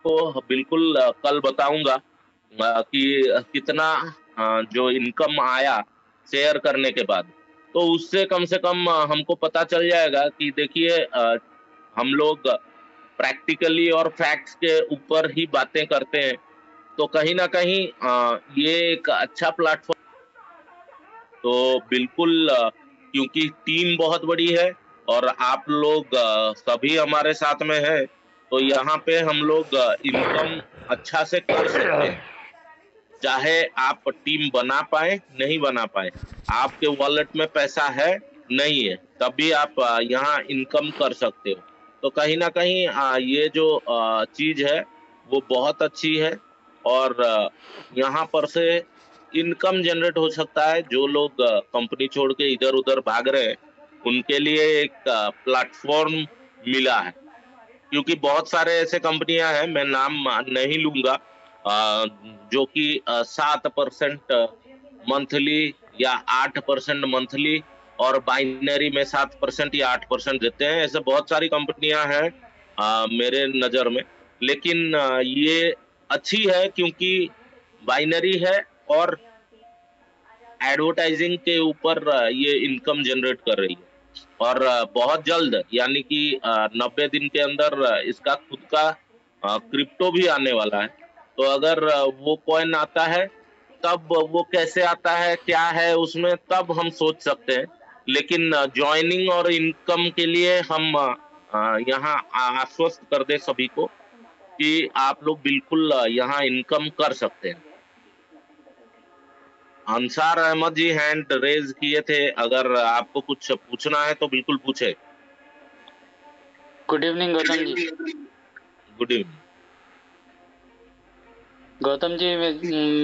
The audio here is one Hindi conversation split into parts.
को बिल्कुल कल बताऊँगा कि कितना जो इनकम आया शेयर करने के बाद। तो उससे कम से कम हमको पता चल जाएगा कि देखिए हम लोग प्रैक्टिकली और फैक्ट्स के ऊपर ही बातें करते हैं, तो कहीं न कहीं ये एक अच्छा प्लेटफ़ॉर्म तो बिल्कुल क्योंकि टीम बहुत बड़ी है और आप लोग सभी हमारे साथ में हैं, तो यहाँ पे हम लोग इनकम अच्छा से कर सकते हैं। चाहे आप टीम बना पाएँ, नहीं बना पाएँ। आपके वॉलेट में पैसा है, नहीं है, तब भी आप यहाँ इनकम कर सकते हो। तो कहीं न कहीं ये जो चीज़ है, वो बहुत अच्छी है और यहाँ पर से इनकम जनरेट हो सकता है। जो लोग कंपनी छोड़ के इधर-उधर भाग रहे हैं, उनके लिए एक प्लेटफ़ॉर्म मिला है। क्योंकि बहुत सारे ऐसे कंपनियां हैं, मैं नाम नहीं लूंगा, जो कि 7% मंथली या 8% मंथली और बाइनरी में 7% या 8% देते हैं। ऐसे बहुत सारी कंपनियां हैं मेरे नजर में। लेकिन ये अच्छी है क्योंकि बाइनरी है और एडवर्टाइजिंग के ऊपर ये इनकम जनरेट कर रही है। और बहुत जल्द यानी कि 90 दिन के अंदर इसका खुद का क्रिप्टो भी आने वाला है। तो अगर वो कॉइन आता है, तब वो कैसे आता है, क्या है उसमें, तब हम सोच सकते हैं। लेकिन जॉइनिंग और इनकम के लिए हम यहाँ आश्वस्त कर दें सभी को कि आप लोग बिल्कुल यहाँ इनकम कर सकते हैं। अंसार अहमद जी हैंड रेज़ किए थे, अगर आपको कुछ पूछना है तो बिल्कुल पूछें। Good evening Gautam ji. Good evening. Gautam ji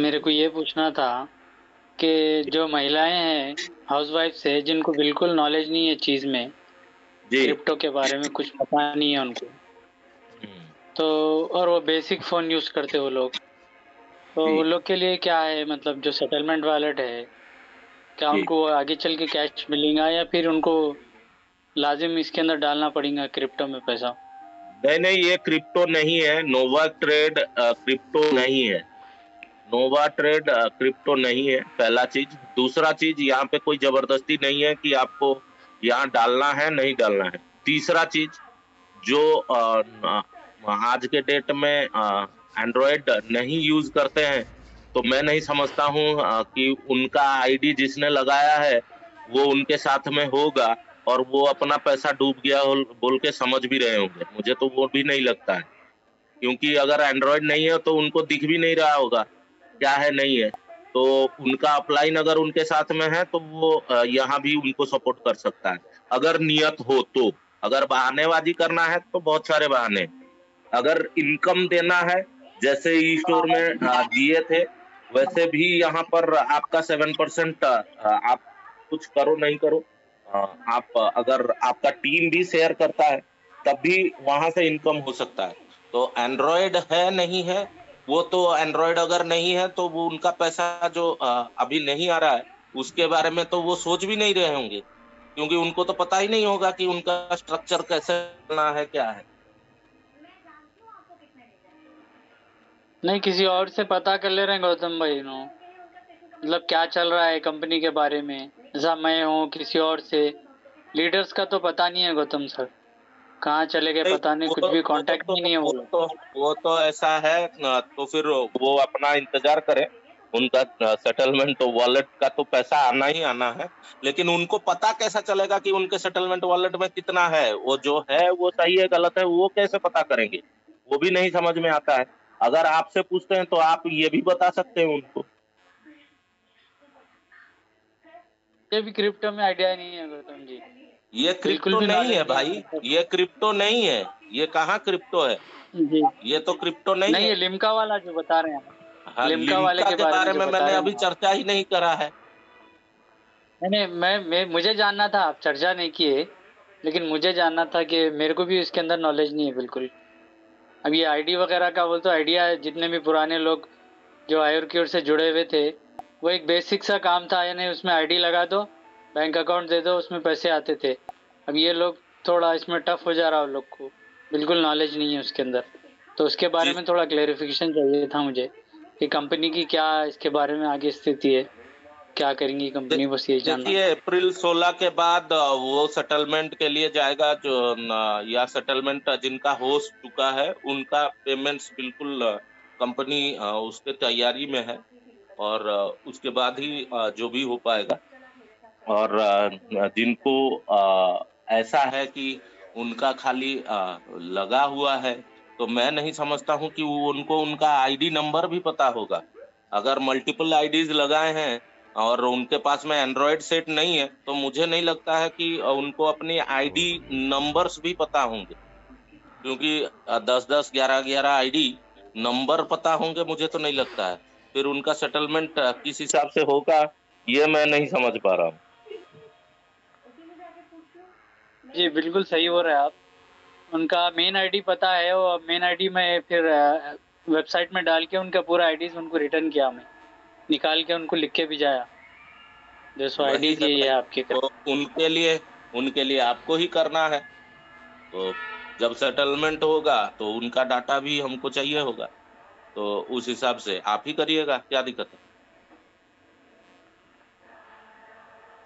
मेरे को ये पूछना था कि जो महिलाएं हैं हाउसवाइफ से जिनको बिल्कुल नॉलेज नहीं है चीज़ में, जी। क्रिप्टो के बारे में कुछ पता नहीं है उनको, हुँ, तो और वो बेसिक फ़ोन यूज़ करते वो लोग, तो जी, उन लोग के लिए क्या है, मतलब जो सेटलमेंट वॉलेट है, क्या जी। उनको आगे चल के कैश मिलेगा या फिर उनको लाज़िम इसके अंदर डालना पड़ेगा क्रिप्टो में पैसा? नहीं, नहीं, ये क्रिप्टो नहीं है, नोवा ट्रेड क्रिप्टो नहीं है। नोवा ट्रेड क्रिप्टो नहीं है, पहला चीज़। दूसरा चीज़, यहाँ पे कोई ज़बरदस्ती नहीं है कि आपको यहाँ डालना है, नहीं डालना है। तीसरा चीज़, जो आज के डेट में एंड्रॉयड नहीं यूज़ करते हैं, तो मैं नहीं समझता हूँ कि उनका आईडी जिसने लगाया है, वो उनके साथ में होगा और वो अपना पैसा डूब गया होल बोल के समझ भी रहे होंगे। मुझे तो वो भी नहीं लगता है, क्योंकि अगर एंड्रॉयड नहीं है, तो उनको दिख भी नहीं रहा होगा, क्या है, नहीं है। तो उनका अपलाइन अगर उनके साथ में है, तो वो यहाँ भी उनको सपोर्ट कर सकता है, अगर नियत हो तो। अगर बहानेबाज़ी करना है, तो बहुत सारे बहाने हैं। अगर इनकम देना है, जैसे ई स्टोर में दिए थे, वैसे भी यहाँ पर आपका 7% आप कुछ करो नहीं करो, अ, आप अगर आपका टीम भी शेयर करता है, तब भी वहाँ से इनकम हो सकता है। तो एंड्रॉयड है, नहीं है, वो तो एंड्रॉयड अगर नहीं है, तो वो उनका पैसा जो अभी नहीं आ रहा है, उसके बारे में तो वो सोच भी नहीं रहे होंगे, क्योंकि उनको तो पता ही नहीं होगा कि उनका स्ट्रक्चर कैसे चलना है, क्या है। नहीं, किसी और से पता कर ले रहे हैं गौतम भाई नो, मतलब क्या चल रहा है कंपनी के बारे में, ऐसा मैं हूँ किसी और से, लीडर्स का तो पता नहीं है गौतम सर, कहाँ चले गए नहीं, पता नहीं, वो कुछ तो भी वो कांटेक्ट तो में नहीं है वो वो लोग। तो वो तो ऐसा है तो फिर वो अपना इंतजार करें। उनका सेटलमेंट वॉलेट का तो पैसा आना ही आना है। लेकिन उनको पता कैसा चलेगा कि उनके सेटलमेंट वॉलेट में कितना है? वो जो है वो सही है, गलत है, वो कैसे पता करेंगे? वो भी नहीं समझ में आता है। अगर आपसे पूछते हैं तो आप ये भी बता सकते हैं उनको। ये भी क्रिप्टो में आइडिया नहीं है गौतम जी, ये बिल्कुल क्रिप्टो भी नहीं नॉलेज है नहीं है भाई, मतलब। ये क्रिप्टो नहीं है। ये कहाँ क्रिप्टो है? जी, ये तो क्रिप्टो नहीं नहीं है। ये लिम्का वाला जो बता रहे हैं आप, हाँ, लिम्का वाले लिम्का के के बारे में बारे जो में बता मैंने रहे अभी हैं आप। चर्चा ही नहीं करा है। नहीं नहीं, मैं मुझे जानना था, आप चर्चा नहीं किए, लेकिन मुझे जानना था कि मेरे को भी इसके अंदर नॉलेज नहीं है बिल्कुल। अब ये आईडी वगैरह का बोल तो आइडिया है, जितने भी पुराने लोग जो आयुर्क्योर से जुड़े हुए थे, वो एक बेसिक सा काम था, यानी उसमें आईडी लगा दो, बैंक अकाउंट दे दो, उसमें पैसे आते थे। अब ये लोग थोड़ा इसमें टफ हो जा रहा है उन लोग को, बिल्कुल नॉलेज नहीं है उसके अंदर। तो उसके बारे जी में थोड़ा क्लेरिफिकेशन चाहिए था मुझे कि कंपनी की क्या इसके बारे में आगे स्थिति है, क्या करेंगी दे, कंपनी, बस ये जानना देखिए अप्रैल 16 के बाद वो सेटलमेंट के लिए जाएगा जो या सेटलमेंट जिनका हो चुका है उनका पेमेंट्स बिल्कुल कंपनी उसके तैयारी में है। और उसके बाद ही जो भी हो पाएगा। और जिनको ऐसा है कि उनका खाली लगा हुआ है, तो मैं नहीं समझता हूँ कि उनको उनका आईडी नंबर भी पता होगा। अगर मल्टीपल आईडीज लगाए हैं और उनके पास में एंड्रॉयड सेट नहीं है, तो मुझे नहीं लगता है कि उनको अपनी आईडी नंबर्स भी पता होंगे। क्योंकि 10-10, 11-11 आईडी नंबर पता होंगे, मुझे तो नहीं लगता है। फिर उनका सेटलमेंट किस हिसाब से होगा, ये मैं नहीं समझ पा रहा हूँ। जी बिल्कुल सही हो रहा है आप। उनका मेन आईडी पता है और मेन आईडी में फिर वेबसाइट में डाल के उनका पूरा आईडी उनको रिटर्न किया, मैं निकाल के उनको लिख के भिजाया। जैसो वही आईडीज है यही है भाई। आपके कर। तो उनके लिए आपको ही करना है। तो जब सेटलमेंट होगा तो उनका डाटा भी हमको चाहिए होगा। तो उस हिसाब से आप ही करिएगा, क्या दिक्कत है?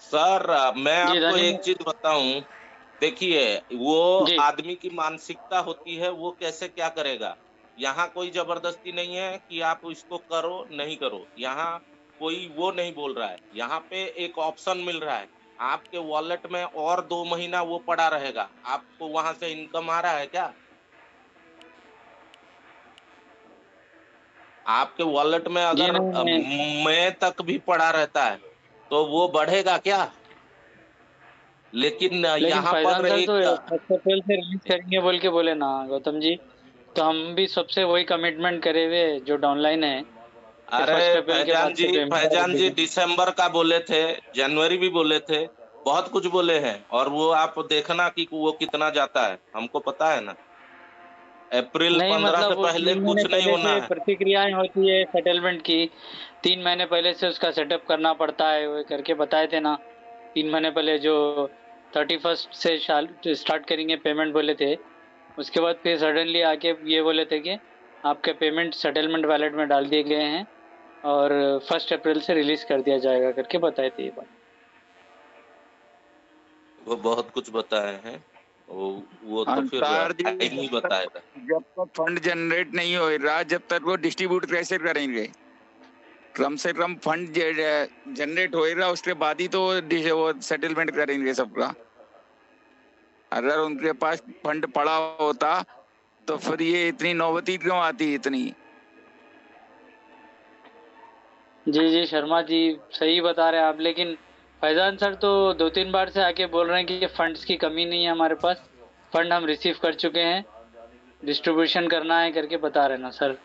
सर मैं जी आपको एक धन्यवाद। चीज बताऊं। देखिए, वो जी आदमी की मानसिकता होती है, वो कैसे क्या करेगा। यहाँ कोई जबरदस्ती नहीं है कि आप इसको करो नहीं करो। यहाँ कोई वो नहीं बोल रहा है। यहाँ पे एक ऑप्शन मिल रहा है। आपके वॉलेट में और 2 महीना वो पड़ा रहेगा। आपको वहां से इनकम आ रहा है क्या? आपके वॉलेट में जी अगर नहीं नहीं, मई तक भी पड़ा रहता है, तो वो बढ़ेगा क्या? लेकिन लेकिन यहाँ फैजान पर सर तो एक 1 अप्रैल से रिलीज करेंगे बोल के बोले ना गौतम जी। तो हम भी सबसे वही कमिटमेंट करे हुए जो डाउनलाइन है कि फर्स्ट अरे अप्रैल के बाद से पेमेंट कर फैजान जी देंगे। दिसंबर का बोले थे, जनवरी भी बोले थे, बहुत कुछ बोले हैं। और वो आप देखना कि वो कितना जाता है, हमको पता है ना। अप्रैल नहीं 15 मतलब से वो पहले 3 महीने कुछ नहीं पहले होना से है। प्रतिक्रियाएं होती है सेटलमेंट की। 3 महीने पहले से उसका सेटअप करना पड़ता है, वो करके बताए थे ना। 3 महीने पहले जो 31 से स्टार्ट करेंगे पेमेंट बोले थे। उसके बाद फिर सडनली आके ये बोले थे कि आपके पेमेंट सेटलमेंट वैलेट में डाल दिए गए हैं और 1 अप्रैल से रिलीज कर दिया जाएगा करके बताए थे ये बात। वो बहुत कुछ बताए हैं। वो तो फिर अंसार जी, टाइम ही बताएगा। जब तक फंड जनरेट नहीं हो रहा, जब तक वो डिस्ट्रीब्यूट कैसे करेंगे? कम से कम फंड जनरेट हो रहा, उसके बाद ही तो वो सेटलमेंट करेंगे सबका। अगर उनके पास फंड पड़ा होता तो फिर ये इतनी नौबती क्यों आती इतनी? जी जी शर्मा जी, सही बता रहे हैं आप। लेकिन फैजान सर तो 2-3 बार से आके बोल रहे हैं कि फंड्स की कमी नहीं है हमारे पास, फंड हम रिसीव कर चुके हैं, डिस्ट्रीब्यूशन करना है करके बता रहे ना सर।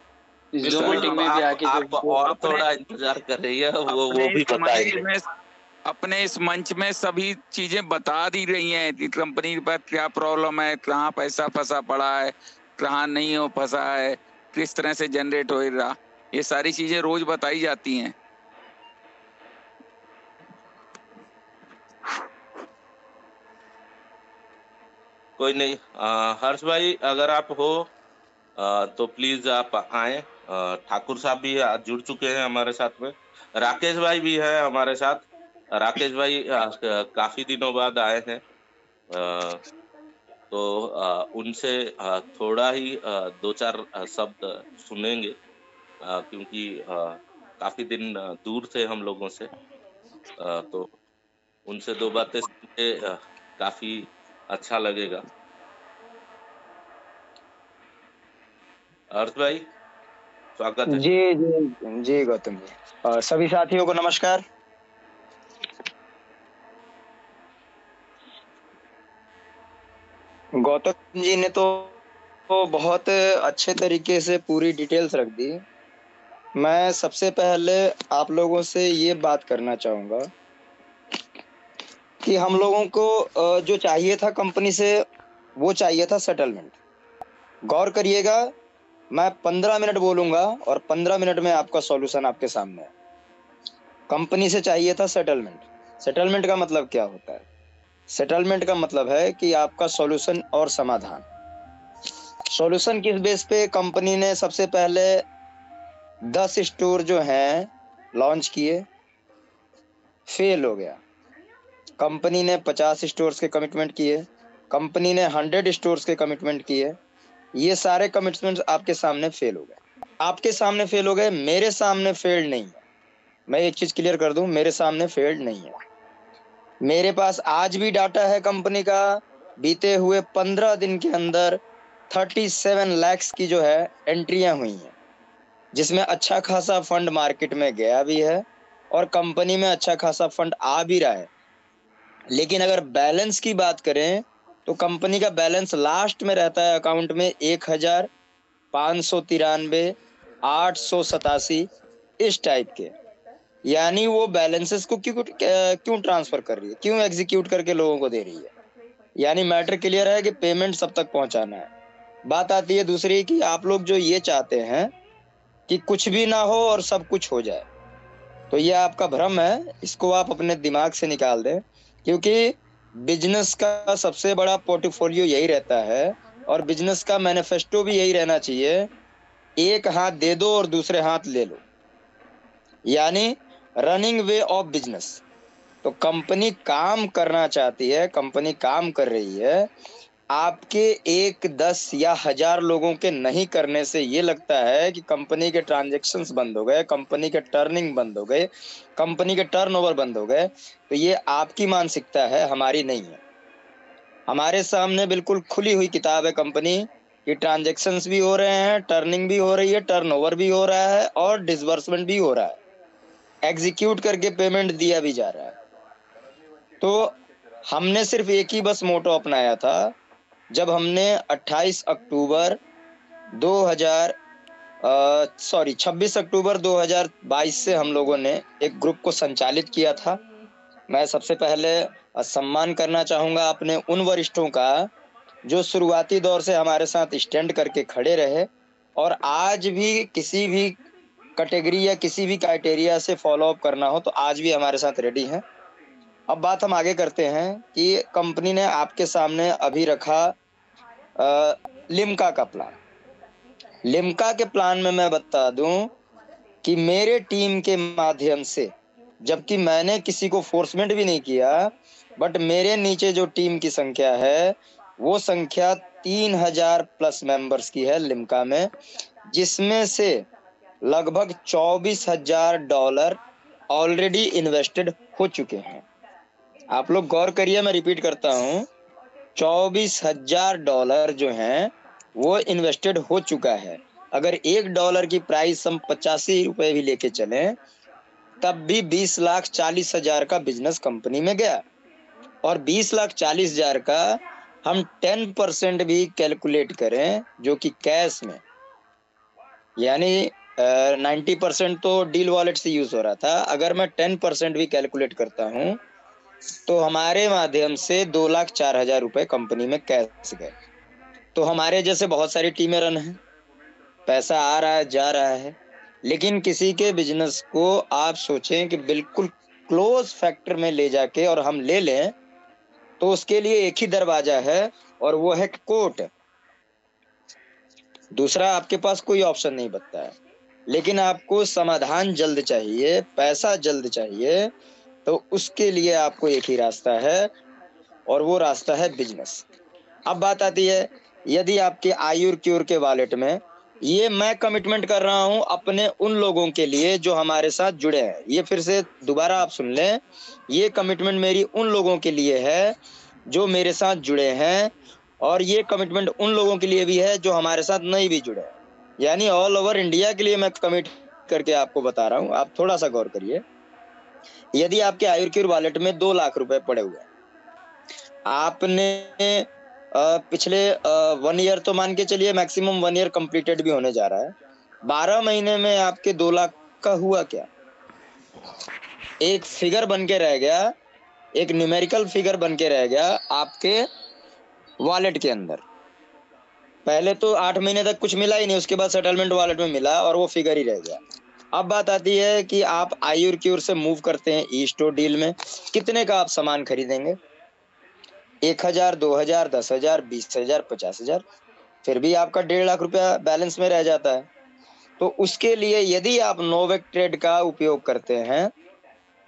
इस जूम बिल्कुल, मीटिंग अब में भी आके जो आप और अपने थोड़ा इंतजार कर रही है, अपने वो भी इस मंच बताएंगे। में अपने इस मंच में सभी चीजें बता दी रही हैं कि कंपनी पर क्या प्रॉब्लम है, कहाँ पैसा फंसा पड़ा है, कहाँ नहीं हो फंसा है, किस तरह से जनरेट हो रहा। ये सारी चीजें रोज बताई जाती हैं। कोई नहीं, हर्ष भाई अगर आप हो तो प्लीज आप आए। ठाकुर साहब भी आज जुड़ चुके हैं हमारे साथ में। राकेश भाई भी है हमारे साथ। राकेश भाई काफी दिनों बाद आए हैं। अ, तो उनसे थोड़ा ही 2-4 शब्द सुनेंगे। क्योंकि काफी दिन दूर थे हम लोगों से। तो उनसे 2 बातें सुन के काफी अच्छा लगेगा। हर्ष भाई, स्वागत है। जी जी जी गौतम जी, और सभी साथियों को नमस्कार। गौतम जी ने तो बहुत अच्छे तरीके से पूरी डिटेल्स रख दी। मैं सबसे पहले आप लोगों से ये बात करना चाहूंगा कि हम लोगों को जो चाहिए था कंपनी से, वो चाहिए था सेटलमेंट। गौर करिएगा, मैं 15 मिनट बोलूंगा और 15 मिनट में आपका सॉल्यूशन आपके सामने है। कंपनी से चाहिए था सेटलमेंट। सेटलमेंट का मतलब क्या होता है? सेटलमेंट का मतलब है कि आपका सॉल्यूशन और समाधान। सॉल्यूशन किस बेस पे? कंपनी ने सबसे पहले 10 स्टोर जो हैं लॉन्च किए, फेल हो गया। कंपनी ने 50 स्टोर्स के कमिटमेंट किए, कंपनी ने 100 स्टोर्स के कमिटमेंट किए। ये सारे कमिटमेंट्स आपके सामने फेल हो गए। आपके सामने फेल हो गए, मेरे सामने फेल नहीं है। मैं एक चीज क्लियर कर दूं, मेरे सामने फेल नहीं है। मेरे पास आज भी डाटा है कंपनी का। बीते हुए 15 दिन के अंदर 37 लाख की जो है एंट्रियां हुई हैं, जिसमें अच्छा खासा फंड मार्केट में गया भी है और कंपनी में अच्छा खासा फंड आ भी रहा है। लेकिन अगर बैलेंस की बात करें तो कंपनी का बैलेंस लास्ट में रहता है अकाउंट में 1593, 887 इस टाइप के। यानी वो बैलेंसेस को क्यों ट्रांसफर कर रही है, क्यों एग्जीक्यूट करके लोगों को दे रही है? यानी मैटर क्लियर है कि पेमेंट सब तक पहुंचाना है। बात आती है दूसरी कि आप लोग जो ये चाहते हैं कि कुछ भी ना हो और सब कुछ हो जाए, तो ये आपका भ्रम है। इसको आप अपने दिमाग से निकाल दें, क्योंकि बिजनेस का सबसे बड़ा पोर्टफोलियो यही रहता है और बिजनेस का मैनिफेस्टो भी यही रहना चाहिए, एक हाथ दे दो और दूसरे हाथ ले लो, यानी रनिंग वे ऑफ बिजनेस। तो कंपनी काम करना चाहती है, कंपनी काम कर रही है। आपके 1, 10 या 1000 लोगों के नहीं करने से ये लगता है कि कंपनी के ट्रांजैक्शंस बंद हो गए, कंपनी के टर्निंग बंद हो गए, कंपनी के टर्नओवर बंद हो गए। तो ये आपकी मानसिकता है, हमारी नहीं है। हमारे सामने बिल्कुल खुली हुई किताब है कंपनी की, ट्रांजैक्शंस भी हो रहे हैं, टर्निंग भी हो रही है, टर्नओवर भी हो रहा है और डिसबर्समेंट भी हो रहा है, एग्जीक्यूट करके पेमेंट दिया भी जा रहा है। तो हमने सिर्फ एक ही बस मोटो अपनाया था, जब हमने 26 अक्टूबर 2022 से हम लोगों ने एक ग्रुप को संचालित किया था। मैं सबसे पहले सम्मान करना चाहूँगा अपने उन वरिष्ठों का जो शुरुआती दौर से हमारे साथ स्टैंड करके खड़े रहे और आज भी किसी भी कैटेगरी या किसी भी क्राइटेरिया से फॉलो अप करना हो तो आज भी हमारे साथ रेडी हैं। अब बात हम आगे करते हैं कि कंपनी ने आपके सामने अभी रखा लिम्का का प्लान। लिम्का के प्लान में मैं बता दूं कि मेरे टीम के माध्यम से, जबकि मैंने किसी को फोर्समेंट भी नहीं किया, बट मेरे नीचे जो टीम की संख्या है वो संख्या 3000 प्लस मेंबर्स की है लिम्का में, जिसमें से लगभग $24,000 ऑलरेडी इन्वेस्टेड हो चुके हैं। आप लोग गौर करिए, मैं रिपीट करता हूँ, $24,000 जो हैं वो इन्वेस्टेड हो चुका है। अगर $1 की प्राइस हम 85 रुपए भी लेके चलें तब भी 20,40,000 का बिजनेस कंपनी में गया। और 20,40,000 का हम 10% भी कैलकुलेट करें जो कि कैश में, यानी 90% तो डील वॉलेट से यूज हो रहा था, अगर मैं 10% भी कैलकुलेट करता हूँ तो हमारे माध्यम से 2,04,000 रुपए कंपनी में कैश गए। तो हमारे जैसे बहुत सारी टीमें रन हैं, पैसा आ रहा है जा रहा है, लेकिन किसी के बिजनेस को आप सोचें कि बिल्कुल क्लोज फैक्टर में ले जाके और हम ले लें, तो उसके लिए एक ही दरवाजा है और वो है कोर्ट। दूसरा आपके पास कोई ऑप्शन नहीं बचता है। लेकिन आपको समाधान जल्द चाहिए, पैसा जल्द चाहिए, तो उसके लिए आपको एक ही रास्ता है और वो रास्ता है बिजनेस। अब बात आती है, यदि आपके आयुर क्यूर के वॉलेट में, ये मैं कमिटमेंट कर रहा हूं अपने उन लोगों के लिए जो हमारे साथ जुड़े हैं, ये फिर से दोबारा आप सुन लें, ये कमिटमेंट मेरी उन लोगों के लिए है जो मेरे साथ जुड़े हैं और ये कमिटमेंट उन लोगों के लिए भी है जो हमारे साथ नहीं भी जुड़े हैं। यानी ऑल ओवर इंडिया के लिए मैं कमिट करके आपको बता रहा हूं। आप थोड़ा सा गौर करिए, यदि आपके आयुर्क्यूर वॉलेट में 2 लाख रुपए पड़े हुए हैं, आपने पिछले 1 ईयर तो मान के चलिए, मैक्सिमम 1 ईयर कंप्लीटेड भी होने जा रहा है, 12 महीने में आपके 2 लाख का हुआ क्या? एक फिगर बन के रह गया, एक न्यूमेरिकल फिगर बन के रह गया आपके वॉलेट के अंदर। पहले तो 8 महीने तक कुछ मिला ही नहीं, उसके बाद सेटलमेंट वॉलेट में मिला और वो फिगर ही रह गया। अब बात आती है कि आप आयुर क्यूर से मूव करते हैं ई स्टोर डील में, कितने का आप सामान खरीदेंगे? 1,000, 2,000, 10,000, 20,000, 50,000? फिर भी आपका 1.5 लाख रुपया बैलेंस में रह जाता है। तो उसके लिए यदि आप नोवेक ट्रेड का उपयोग करते हैं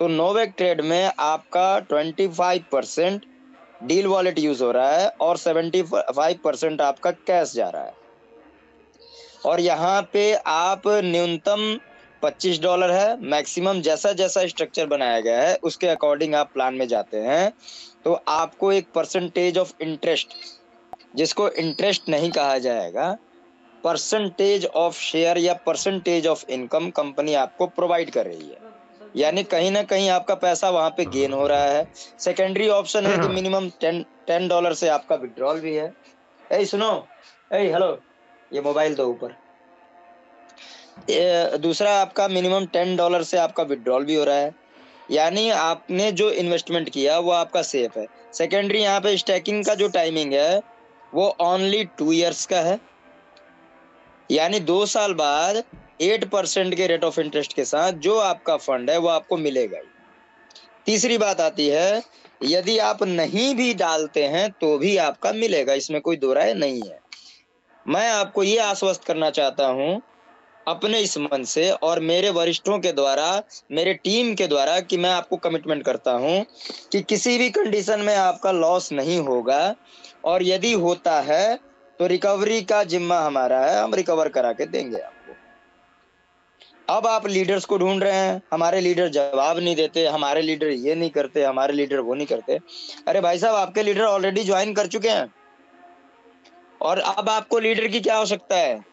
तो नोवेक ट्रेड में आपका 25% डील वॉलेट यूज हो रहा है और 75% आपका कैश जा रहा है। और यहाँ पे आप न्यूनतम $25 है, मैक्सिमम जैसा जैसा स्ट्रक्चर बनाया गया है उसके अकॉर्डिंग आप प्लान में जाते हैं तो आपको एक परसेंटेज ऑफ इंटरेस्ट, जिसको इंटरेस्ट नहीं कहा जाएगा, परसेंटेज ऑफ शेयर या परसेंटेज ऑफ इनकम कंपनी आपको प्रोवाइड कर रही है। यानी कहीं ना कहीं आपका पैसा वहां पे गेन हो रहा है। सेकेंडरी ऑप्शन है कि मिनिमम $10 से आपका विड्रॉल भी है। ए सुनो, ए हेलो, ये मोबाइल दो ऊपर। दूसरा आपका मिनिमम $10 से आपका विड्रॉल भी हो रहा है, यानी आपने जो इन्वेस्टमेंट किया वो आपका सेफ है। सेकेंडरी यहाँ पे स्टैकिंग का जो टाइमिंग है वो ओनली 2 इयर्स का है, यानी 2 साल बाद 8% के रेट ऑफ इंटरेस्ट के साथ जो आपका फंड है वो आपको मिलेगा ही। तीसरी बात आती है, यदि आप नहीं भी डालते हैं तो भी आपका मिलेगा, इसमें कोई दो राय नहीं है। मैं आपको ये आश्वस्त करना चाहता हूं अपने इस मन से और मेरे वरिष्ठों के द्वारा, मेरे टीम के द्वारा, कि मैं आपको कमिटमेंट करता हूं कि किसी भी कंडीशन में आपका लॉस नहीं होगा, और यदि होता है तो रिकवरी का जिम्मा हमारा है, हम रिकवर करा के देंगे आपको। अब आप लीडर्स को ढूंढ रहे हैं, हमारे लीडर जवाब नहीं देते, हमारे लीडर ये नहीं करते, हमारे लीडर वो नहीं करते। अरे भाई साहब, आपके लीडर ऑलरेडी ज्वाइन कर चुके हैं और अब आपको लीडर की क्या आवश्यकता है।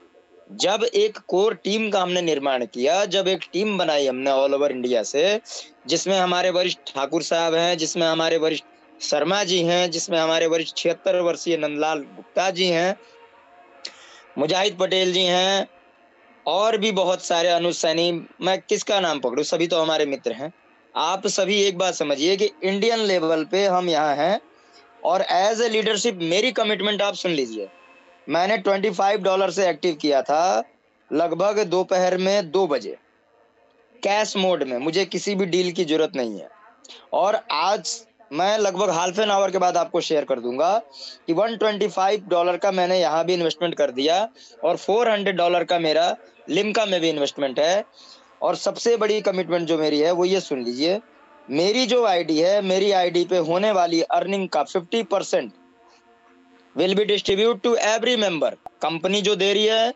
जब एक कोर टीम का हमने निर्माण किया, जब एक टीम बनाई हमने ऑल ओवर इंडिया से, जिसमें हमारे वरिष्ठ ठाकुर साहब हैं, जिसमें हमारे वरिष्ठ शर्मा जी हैं, जिसमें हमारे वरिष्ठ 76 वर्षीय नंदलाल गुप्ता जी हैं, मुजाहिद पटेल जी हैं, और भी बहुत सारे, अनुज सैनी, मैं किसका नाम पकड़ूं, सभी तो हमारे मित्र हैं। आप सभी एक बात समझिए कि इंडियन लेवल पे हम यहाँ हैं, और एज ए लीडरशिप मेरी कमिटमेंट आप सुन लीजिए। मैंने $25 से एक्टिव किया था लगभग दोपहर में 2 बजे कैश मोड में, मुझे किसी भी डील की जरूरत नहीं है। और आज मैं लगभग हाफ एन आवर के बाद आपको शेयर कर दूंगा कि $125 का मैंने यहाँ भी इन्वेस्टमेंट कर दिया, और $400 का मेरा लिम्का में भी इन्वेस्टमेंट है। और सबसे बड़ी कमिटमेंट जो मेरी है वो ये सुन लीजिए, मेरी जो आईडी है, मेरी आईडी पे होने वाली अर्निंग का 50% will be distribute to every member. Company जो दे रही है,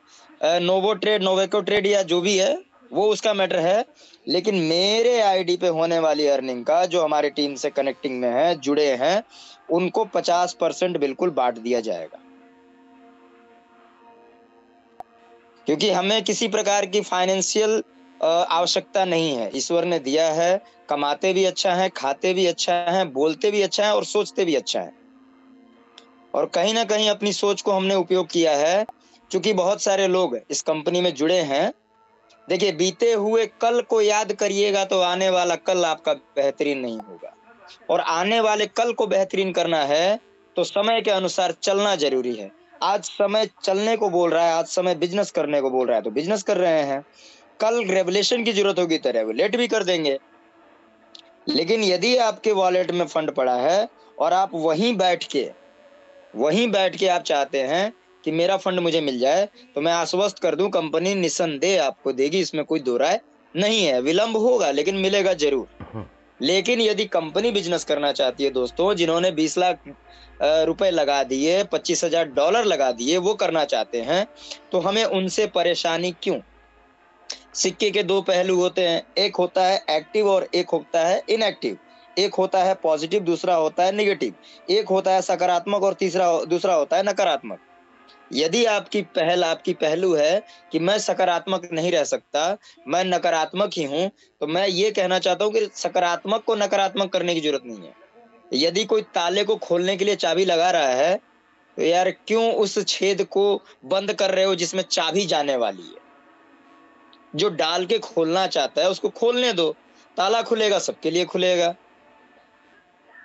नोवो ट्रेड, नोवेको ट्रेड या जो भी है, वो उसका मैटर है, लेकिन मेरे आईडी पे होने वाली अर्निंग का, जो हमारे टीम से कनेक्टिंग में है, जुड़े हैं, उनको 50% बिल्कुल बांट दिया जाएगा। क्योंकि हमें किसी प्रकार की फाइनेंशियल आवश्यकता नहीं है, ईश्वर ने दिया है, कमाते भी अच्छा है, खाते भी अच्छा है, बोलते भी अच्छा है और सोचते भी अच्छा है। और कहीं ना कहीं अपनी सोच को हमने उपयोग किया है, क्योंकि बहुत सारे लोग इस कंपनी में जुड़े हैं। देखिए, बीते हुए कल को याद करिएगा तो आने वाला कल आपका बेहतरीन नहीं होगा, और आने वाले कल को बेहतरीन करना है तो समय के अनुसार चलना जरूरी है। आज समय चलने को बोल रहा है, आज समय बिजनेस करने को बोल रहा है तो बिजनेस कर रहे हैं, कल रेवुलेशन की जरूरत होगी तो रेवुलेट भी कर देंगे। लेकिन यदि आपके वॉलेट में फंड पड़ा है और आप वहीं बैठ के आप चाहते हैं कि मेरा फंड मुझे मिल जाए, तो मैं आश्वस्त कर दूं, कंपनी निसंदेह आपको देगी, इसमें कोई दो राय नहीं है। विलंब होगा लेकिन मिलेगा जरूर। लेकिन यदि कंपनी बिजनेस करना चाहती है दोस्तों, जिन्होंने 20 लाख रुपए लगा दिए, $25,000 लगा दिए, वो करना चाहते हैं, तो हमें उनसे परेशानी क्यों। सिक्के के दो पहलू होते हैं, एक होता है एक्टिव और एक होता है इनएक्टिव, एक होता है पॉजिटिव, दूसरा होता है नेगेटिव, एक होता है सकारात्मक और दूसरा होता है नकारात्मक। यदि आपकी पहलू है कि मैं सकारात्मक नहीं रह सकता, मैं नकारात्मक ही हूं, तो मैं ये कहना चाहता हूं कि सकारात्मक को नकारात्मक करने की जरूरत नहीं है। यदि कोई ताले को खोलने के लिए चाबी लगा रहा है, तो यार क्यों उस छेद को बंद कर रहे हो जिसमें चाबी जाने वाली है। जो डाल के खोलना चाहता है उसको खोलने दो, ताला खुलेगा, सबके लिए खुलेगा,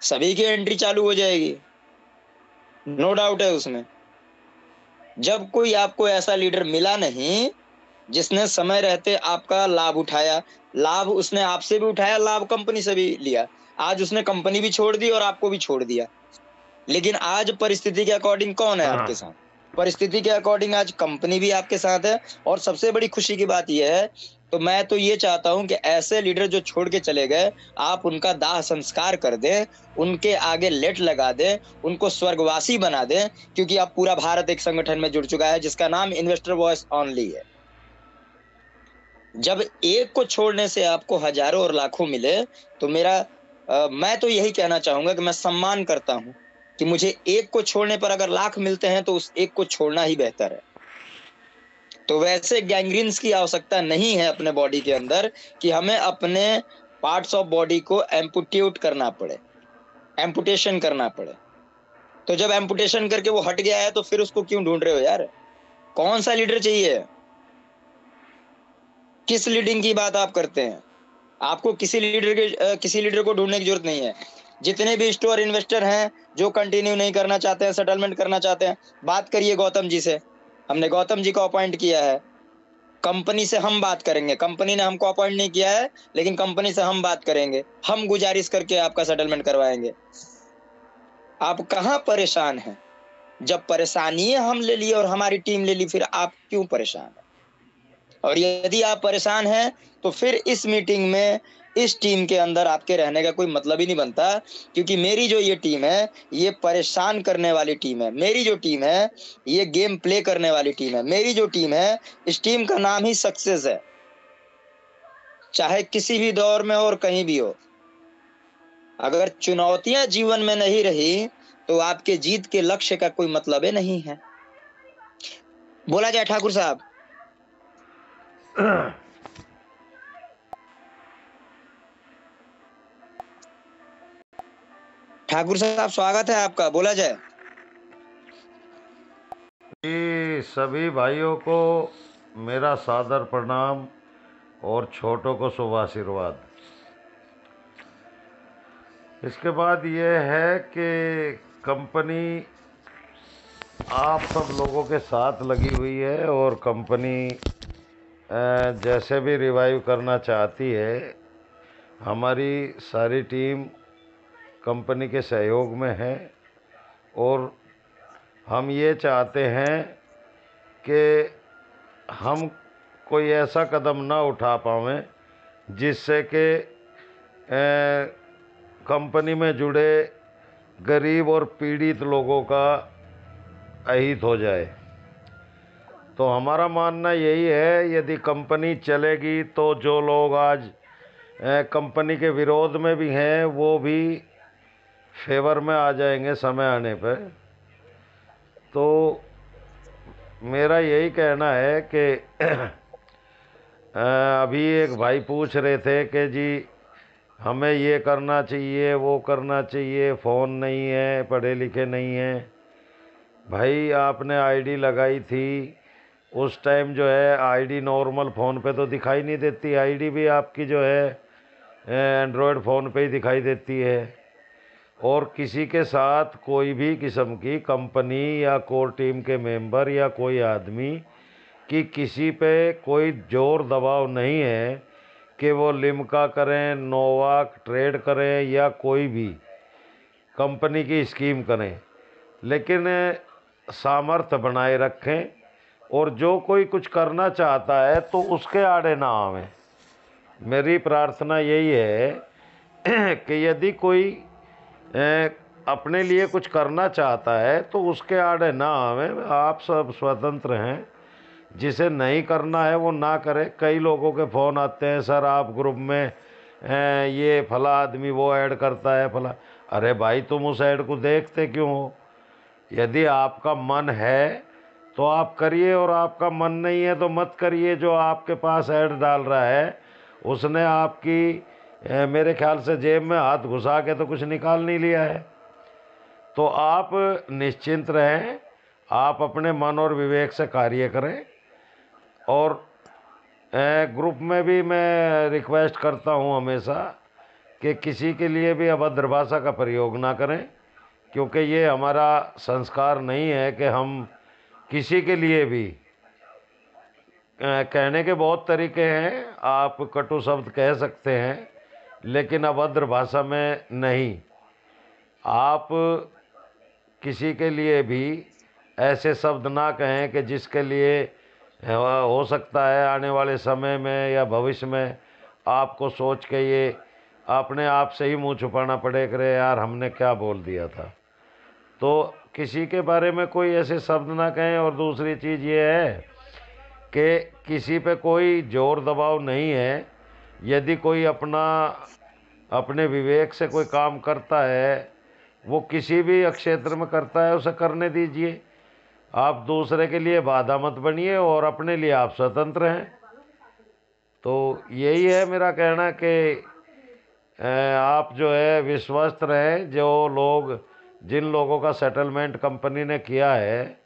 सभी की एंट्री चालू हो जाएगी, नो डाउट है उसमें। जब कोई आपको ऐसा लीडर मिला नहीं जिसने समय रहते आपका लाभ उठाया, लाभ उसने आपसे भी उठाया, लाभ कंपनी से भी लिया, आज उसने कंपनी भी छोड़ दी और आपको भी छोड़ दिया, लेकिन आज परिस्थिति के अकॉर्डिंग कौन है आपके साथ, परिस्थिति के अकॉर्डिंग आज कंपनी भी आपके साथ है। और सबसे बड़ी खुशी की बात यह है, तो मैं तो ये चाहता हूं कि ऐसे लीडर जो छोड़ के चले गए, आप उनका दाह संस्कार कर दें, उनके आगे लेट लगा दें, उनको स्वर्गवासी बना दें, क्योंकि अब पूरा भारत एक संगठन में जुड़ चुका है जिसका नाम इन्वेस्टर वॉइस ओनली है। जब एक को छोड़ने से आपको हजारों और लाखों मिले, तो मैं तो यही कहना चाहूंगा कि मैं सम्मान करता हूं कि मुझे एक को छोड़ने पर अगर लाख मिलते हैं तो उस एक को छोड़ना ही बेहतर है। तो वैसे गैंग्रीन्स की आवश्यकता नहीं है अपने बॉडी के अंदर कि हमें अपने पार्ट्स ऑफ बॉडी को एम्पुटेट करना पड़े, एम्पुटेशन करना पड़े। तो जब एम्पुटेशन करके वो हट गया है तो फिर उसको क्यों ढूंढ रहे हो यार? कौन सा लीडर चाहिए? किस लीडिंग की बात आप करते हैं? आपको किसी लीडर को ढूंढने की जरूरत नहीं है। जितने भी स्टोर इन्वेस्टर हैं जो कंटिन्यू नहीं करना चाहते हैं, सेटलमेंट करना चाहते हैं, बात करिए गौतम जी से। हमने गौतम जी को अपॉइंट किया है, कंपनी से हम बात करेंगे। कंपनी ने हमको अपॉइंट नहीं किया है, लेकिन कंपनी से हम बात करेंगे, हम गुजारिश करके आपका सेटलमेंट करवाएंगे। आप कहाँ परेशान हैं? जब परेशानी हम ले ली और हमारी टीम ले ली, फिर आप क्यों परेशान हैं? और यदि आप परेशान हैं तो फिर इस मीटिंग में, इस टीम के अंदर आपके रहने का कोई मतलब ही नहीं बनता, क्योंकि मेरी जो ये टीम है ये परेशान करने वाली टीम है। मेरी जो टीम है ये गेम प्ले करने वाली टीम है। मेरी जो टीम है, इस टीम का नाम ही सक्सेस है, चाहे किसी भी दौर में और कहीं भी हो। अगर चुनौतियां जीवन में नहीं रही तो आपके जीत के लक्ष्य का कोई मतलब ही नहीं है। बोला जाए ठाकुर साहब। ठाकुर साहब स्वागत है आपका, बोला जाए। जी, सभी भाइयों को मेरा सादर प्रणाम और छोटों को शुभ आशीर्वाद। इसके बाद ये है कि कंपनी आप सब लोगों के साथ लगी हुई है और कंपनी जैसे भी रिवाइव करना चाहती है। हमारी सारी टीम कंपनी के सहयोग में है और हम ये चाहते हैं कि हम कोई ऐसा कदम ना उठा पावें जिससे कि कंपनी में जुड़े गरीब और पीड़ित लोगों का अहित हो जाए। तो हमारा मानना यही है, यदि कंपनी चलेगी तो जो लोग आज कंपनी के विरोध में भी हैं वो भी फेवर में आ जाएंगे समय आने पर। तो मेरा यही कहना है कि अभी एक भाई पूछ रहे थे कि जी हमें ये करना चाहिए, वो करना चाहिए, फ़ोन नहीं है, पढ़े लिखे नहीं हैं। भाई आपने आईडी लगाई थी, उस टाइम जो है आईडी नॉर्मल फ़ोन पे तो दिखाई नहीं देती, आईडी भी आपकी जो है एंड्रॉयड फ़ोन पे ही दिखाई देती है। और किसी के साथ कोई भी किस्म की कंपनी या कोर टीम के मेंबर या कोई आदमी कि किसी पे कोई जोर दबाव नहीं है कि वो लिम्का करें, नोवाक ट्रेड करें या कोई भी कंपनी की स्कीम करें, लेकिन सामर्थ्य बनाए रखें। और जो कोई कुछ करना चाहता है तो उसके आड़े ना आवें। मेरी प्रार्थना यही है कि यदि कोई अपने लिए कुछ करना चाहता है तो उसके आड़े ना आवें। आप सब स्वतंत्र हैं, जिसे नहीं करना है वो ना करे। कई लोगों के फ़ोन आते हैं, सर आप ग्रुप में ये फला आदमी वो ऐड करता है फला। अरे भाई तुम उस ऐड को देखते क्यों हो? यदि आपका मन है तो आप करिए और आपका मन नहीं है तो मत करिए। जो आपके पास ऐड डाल रहा है उसने आपकी मेरे ख्याल से जेब में हाथ घुसा के तो कुछ निकाल नहीं लिया है। तो आप निश्चिंत रहें, आप अपने मन और विवेक से कार्य करें। और ग्रुप में भी मैं रिक्वेस्ट करता हूं हमेशा कि किसी के लिए भी अभद्र भाषा का प्रयोग ना करें, क्योंकि ये हमारा संस्कार नहीं है कि हम किसी के लिए भी कहने के बहुत तरीके हैं। आप कटु शब्द कह सकते हैं लेकिन अभद्र भाषा में नहीं। आप किसी के लिए भी ऐसे शब्द ना कहें कि जिसके लिए हो सकता है आने वाले समय में या भविष्य में आपको सोच के ये अपने आप से ही मुंह छुपाना पड़े कि यार हमने क्या बोल दिया था। तो किसी के बारे में कोई ऐसे शब्द ना कहें। और दूसरी चीज़ ये है कि किसी पे कोई जोर दबाव नहीं है। यदि कोई अपने विवेक से कोई काम करता है, वो किसी भी क्षेत्र में करता है, उसे करने दीजिए। आप दूसरे के लिए बाधा मत बनिए और अपने लिए आप स्वतंत्र हैं। तो यही है मेरा कहना कि आप जो है विश्वस्त रहें। जिन लोगों का सेटलमेंट कंपनी ने किया है,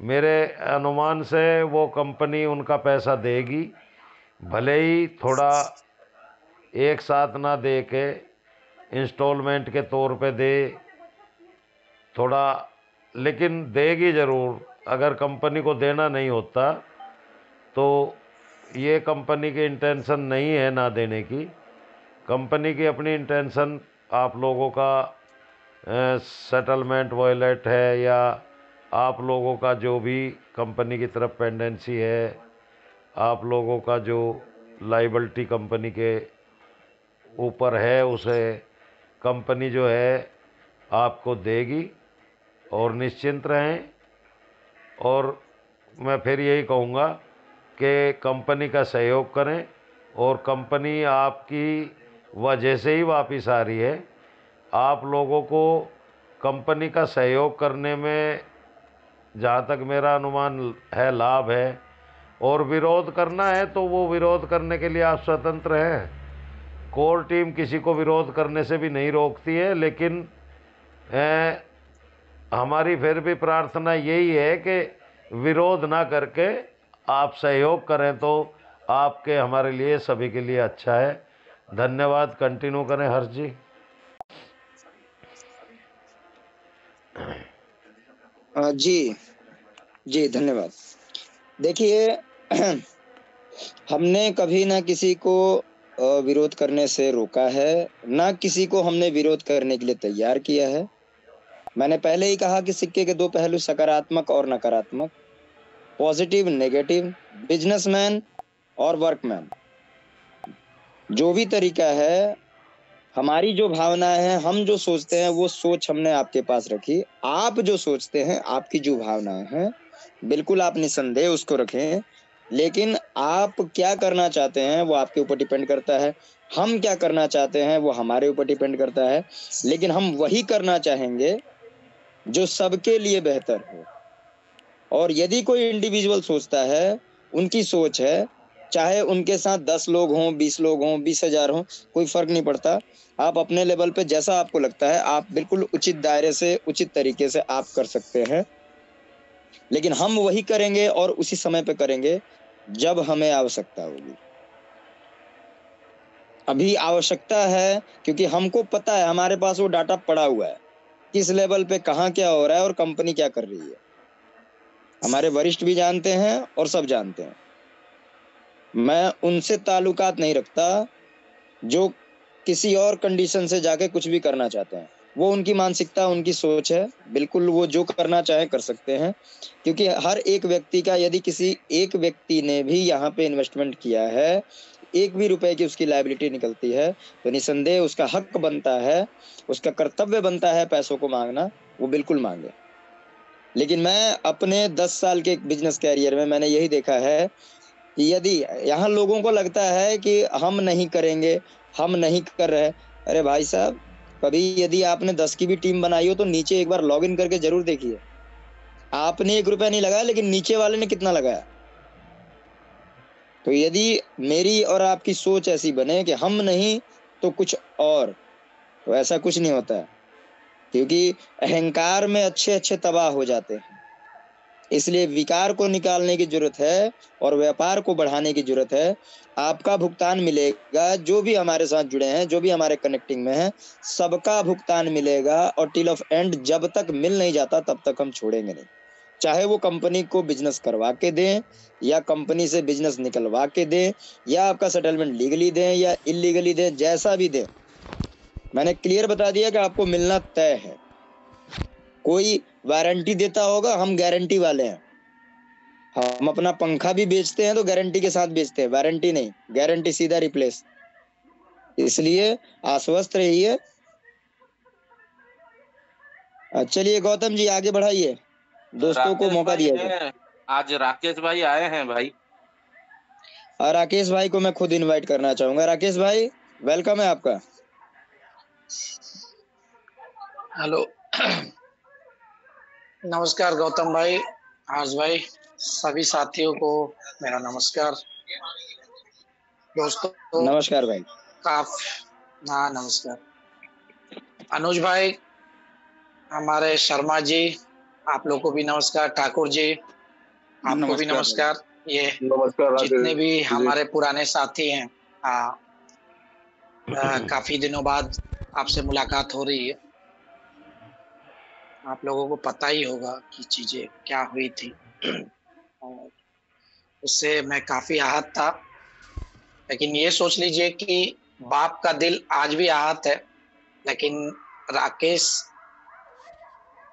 मेरे अनुमान से वो कंपनी उनका पैसा देगी, भले ही थोड़ा एक साथ ना दे के इंस्टॉलमेंट के तौर पे दे थोड़ा, लेकिन देगी ज़रूर। अगर कंपनी को देना नहीं होता तो ये कंपनी की इंटेंशन नहीं है ना देने की। कंपनी की अपनी इंटेंशन आप लोगों का सेटलमेंट वॉयलेट है या आप लोगों का जो भी कंपनी की तरफ पेंडेंसी है, आप लोगों का जो लाइबिलिटी कंपनी के ऊपर है, उसे कंपनी जो है आपको देगी और निश्चिंत रहें। और मैं फिर यही कहूँगा कि कंपनी का सहयोग करें और कंपनी आपकी वजह से ही वापस आ रही है। आप लोगों को कंपनी का सहयोग करने में जहाँ तक मेरा अनुमान है लाभ है, और विरोध करना है तो वो विरोध करने के लिए आप स्वतंत्र हैं। कोर टीम किसी को विरोध करने से भी नहीं रोकती है, लेकिन हमारी फिर भी प्रार्थना यही है कि विरोध ना करके आप सहयोग करें तो आपके हमारे लिए सभी के लिए अच्छा है। धन्यवाद। कंटिन्यू करें हर्ष जी। जी जी धन्यवाद। देखिए हमने कभी ना किसी को विरोध करने से रोका है, ना किसी को हमने विरोध करने के लिए तैयार किया है। मैंने पहले ही कहा कि सिक्के के दो पहलू सकारात्मक और नकारात्मक, पॉजिटिव नेगेटिव, बिजनेसमैन और वर्कमैन। जो भी तरीका है, हमारी जो भावनाएं हैं, हम जो सोचते हैं, वो सोच हमने आपके पास रखी। आप जो सोचते हैं, आपकी जो भावनाएं हैं, बिल्कुल आप निसंदेह उसको रखें। लेकिन आप क्या करना चाहते हैं वो आपके ऊपर डिपेंड करता है। हम क्या करना चाहते हैं वो हमारे ऊपर डिपेंड करता है। लेकिन हम वही करना चाहेंगे जो सबके लिए बेहतर हो। और यदि कोई इंडिविजुअल सोचता है, उनकी सोच है, चाहे उनके साथ 10 लोग हों, 20 लोग हों, 20,000 हों, कोई फर्क नहीं पड़ता। आप अपने लेवल पे जैसा आपको लगता है, आप बिल्कुल उचित दायरे से, उचित तरीके से आप कर सकते हैं। लेकिन हम वही करेंगे और उसी समय पे करेंगे जब हमें आवश्यकता होगी। अभी आवश्यकता है क्योंकि हमको पता है, हमारे पास वो डाटा पड़ा हुआ है, किस लेवल पे कहाँ क्या हो रहा है और कंपनी क्या कर रही है। हमारे वरिष्ठ भी जानते हैं और सब जानते हैं। मैं उनसे ताल्लुकात नहीं रखता जो किसी और कंडीशन से जाके कुछ भी करना चाहते हैं। वो उनकी मानसिकता, उनकी सोच है। बिल्कुल वो जो करना चाहे कर सकते हैं, क्योंकि हर एक व्यक्ति का, यदि किसी एक व्यक्ति ने भी यहाँ पे इन्वेस्टमेंट किया है, एक भी रुपए की उसकी लायबिलिटी निकलती है, तो निसंदेह उसका हक बनता है, उसका कर्तव्य बनता है पैसों को मांगना। वो बिल्कुल मांगे। लेकिन मैं अपने 10 साल के बिजनेस कैरियर में मैंने यही देखा है कि यदि यहाँ लोगों को लगता है कि हम नहीं करेंगे, हम नहीं कर रहे। अरे भाई साहब, कभी यदि आपने 10 की भी टीम बनाई हो तो नीचे एक बार लॉग इन करके जरूर देखिए। आपने 1 रुपया नहीं लगाया, लेकिन नीचे वाले ने कितना लगाया। तो यदि मेरी और आपकी सोच ऐसी बने कि हम नहीं तो कुछ और, तो ऐसा कुछ नहीं होता है, क्योंकि अहंकार में अच्छे अच्छे तबाह हो जाते हैं। इसलिए विकार को निकालने की जरूरत है और व्यापार को बढ़ाने की जरूरत है। आपका भुगतान मिलेगा, जो भी हमारे साथ जुड़े हैं, जो भी हमारे कनेक्टिंग में है, सबका भुगतान मिलेगा। और टिल ऑफ एंड जब तक मिल नहीं जाता तब तक हम छोड़ेंगे नहीं। चाहे वो कंपनी को बिजनेस करवा के दें या कंपनी से बिजनेस निकलवा के दें या आपका सेटलमेंट लीगली दें या इलीगली दें, जैसा भी दें, मैंने क्लियर बता दिया कि आपको मिलना तय है। कोई वारंटी देता होगा, हम गारंटी वाले हैं। हम अपना पंखा भी बेचते हैं तो गारंटी के साथ बेचते हैं, वारंटी नहीं, गारंटी सीधा रिप्लेस। इसलिए आश्वस्त रहिए। चलिए गौतम जी आगे बढ़ाइए, दोस्तों को राकेश मौका भाई दिया जाए। हैं, आज राकेश भाई आए हैं भाई। और राकेश भाई को मैं खुद इनवाइट करना चाहूंगा। राकेश भाई वेलकम है आपका। हेलो नमस्कार गौतम भाई, हर्ष भाई, सभी साथियों को मेरा नमस्कार। दोस्तों नमस्कार भाई। हाँ नमस्कार। अनुज भाई, हमारे शर्मा जी, आप लोग को भी नमस्कार। ठाकुर जी, आपको भी नमस्कार। ये नमस्कार जितने भी हमारे पुराने साथी हैं, काफी दिनों बाद आपसे मुलाकात हो रही है। आप लोगों को पता ही होगा कि चीजें क्या हुई थी और उससे मैं काफी आहत था। लेकिन ये सोच लीजिए कि बाप का दिल आज भी आहत है, लेकिन राकेश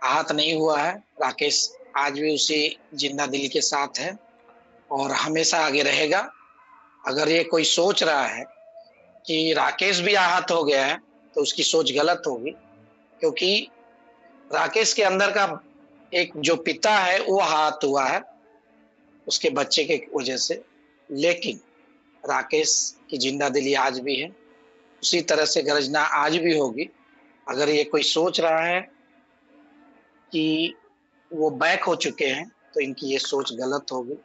आहत नहीं हुआ है। राकेश आज भी उसी जिंदा दिल के साथ है और हमेशा आगे रहेगा। अगर ये कोई सोच रहा है कि राकेश भी आहत हो गया है तो उसकी सोच गलत होगी, क्योंकि राकेश के अंदर का एक जो पिता है वो आहत हुआ है उसके बच्चे के वजह से, लेकिन राकेश की जिंदा दिली आज भी है, उसी तरह से गर्जना आज भी होगी। अगर ये कोई सोच रहा है कि वो बैक हो चुके हैं तो इनकी ये सोच गलत होगी।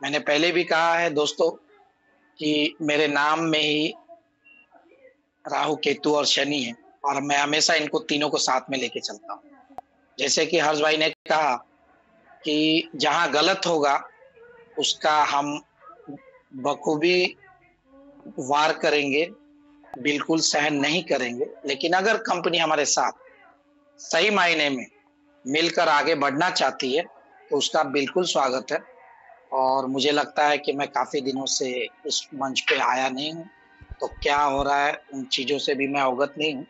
मैंने पहले भी कहा है दोस्तों कि मेरे नाम में ही राहु, केतु और शनि है और मैं हमेशा इनको तीनों को साथ में लेके चलता हूँ। जैसे कि हर्ष भाई ने कहा कि जहां गलत होगा उसका हम बखूबी वार करेंगे, बिल्कुल सहन नहीं करेंगे। लेकिन अगर कंपनी हमारे साथ सही मायने में मिलकर आगे बढ़ना चाहती है तो उसका बिल्कुल स्वागत है। और मुझे लगता है कि मैं काफी दिनों से इस मंच पे आया नहीं हूँ, तो क्या हो रहा है उन चीजों से भी मैं अवगत नहीं हूँ।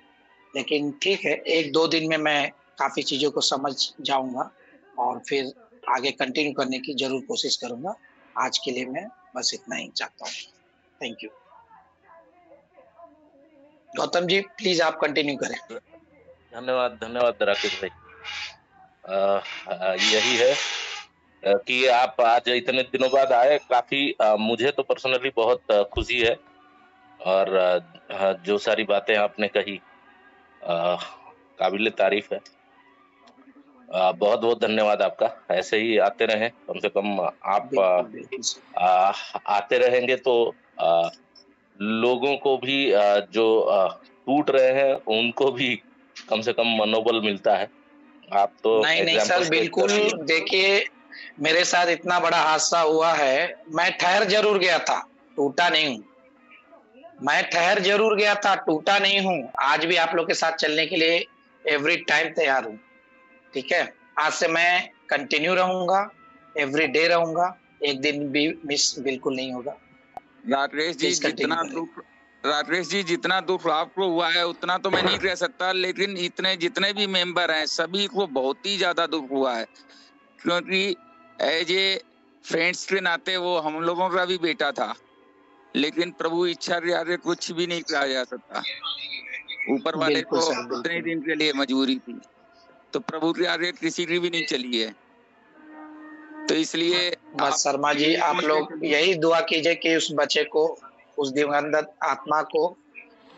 लेकिन ठीक है, 1-2 दिन में मैं काफी चीजों को समझ जाऊंगा और फिर आगे कंटिन्यू करने की जरूर कोशिश करूंगा। आज के लिए मैं बस इतना ही चाहता हूँ। Thank you. Gautam ji please आप कंटिन्यू करें। धन्यवाद धन्यवाद राकेश भाई। यही है कि आप आज इतने दिनों बाद आए, काफी मुझे तो पर्सनली बहुत खुशी है। और जो सारी बातें आपने कही काबिल तारीफ है। बहुत बहुत धन्यवाद आपका। ऐसे ही आते रहे, कम से कम आप आते रहेंगे तो लोगों को भी जो टूट रहे हैं उनको भी कम से कम मनोबल मिलता है। आप तो नहीं सर, बिल्कुल। देखिए मेरे साथ इतना बड़ा हादसा हुआ है, मैं ठहर जरूर गया था, टूटा नहीं हूँ। मैं ठहर जरूर गया था, टूटा नहीं हूँ। आज भी आप लोग के साथ चलने के लिए एवरी टाइम तैयार हूँ। ठीक है, आज से मैं कंटिन्यू रहूंगा, एवरी डे रहूंगा, एक दिन भी मिस बिल्कुल नहीं होगा। राकेश जी जितना दुख आपको हुआ है उतना तो मैं नहीं कह सकता, लेकिन इतने जितने भी मेंबर हैं सभी को बहुत ही ज्यादा दुख हुआ है, क्योंकि एज ए फ्रेंड्स के नाते वो हम लोगों का भी बेटा था। लेकिन प्रभु इच्छा के आगे कुछ भी नहीं किया जा सकता। ऊपर वाले को उतने दिन के लिए मजबूरी थी, तो प्रभु के आगे किसी की भी नहीं चली है। तो इसलिए बस शर्मा जी आप लोग यही दुआ कीजिए कि उस बच्चे को, उस दिवंगत आत्मा को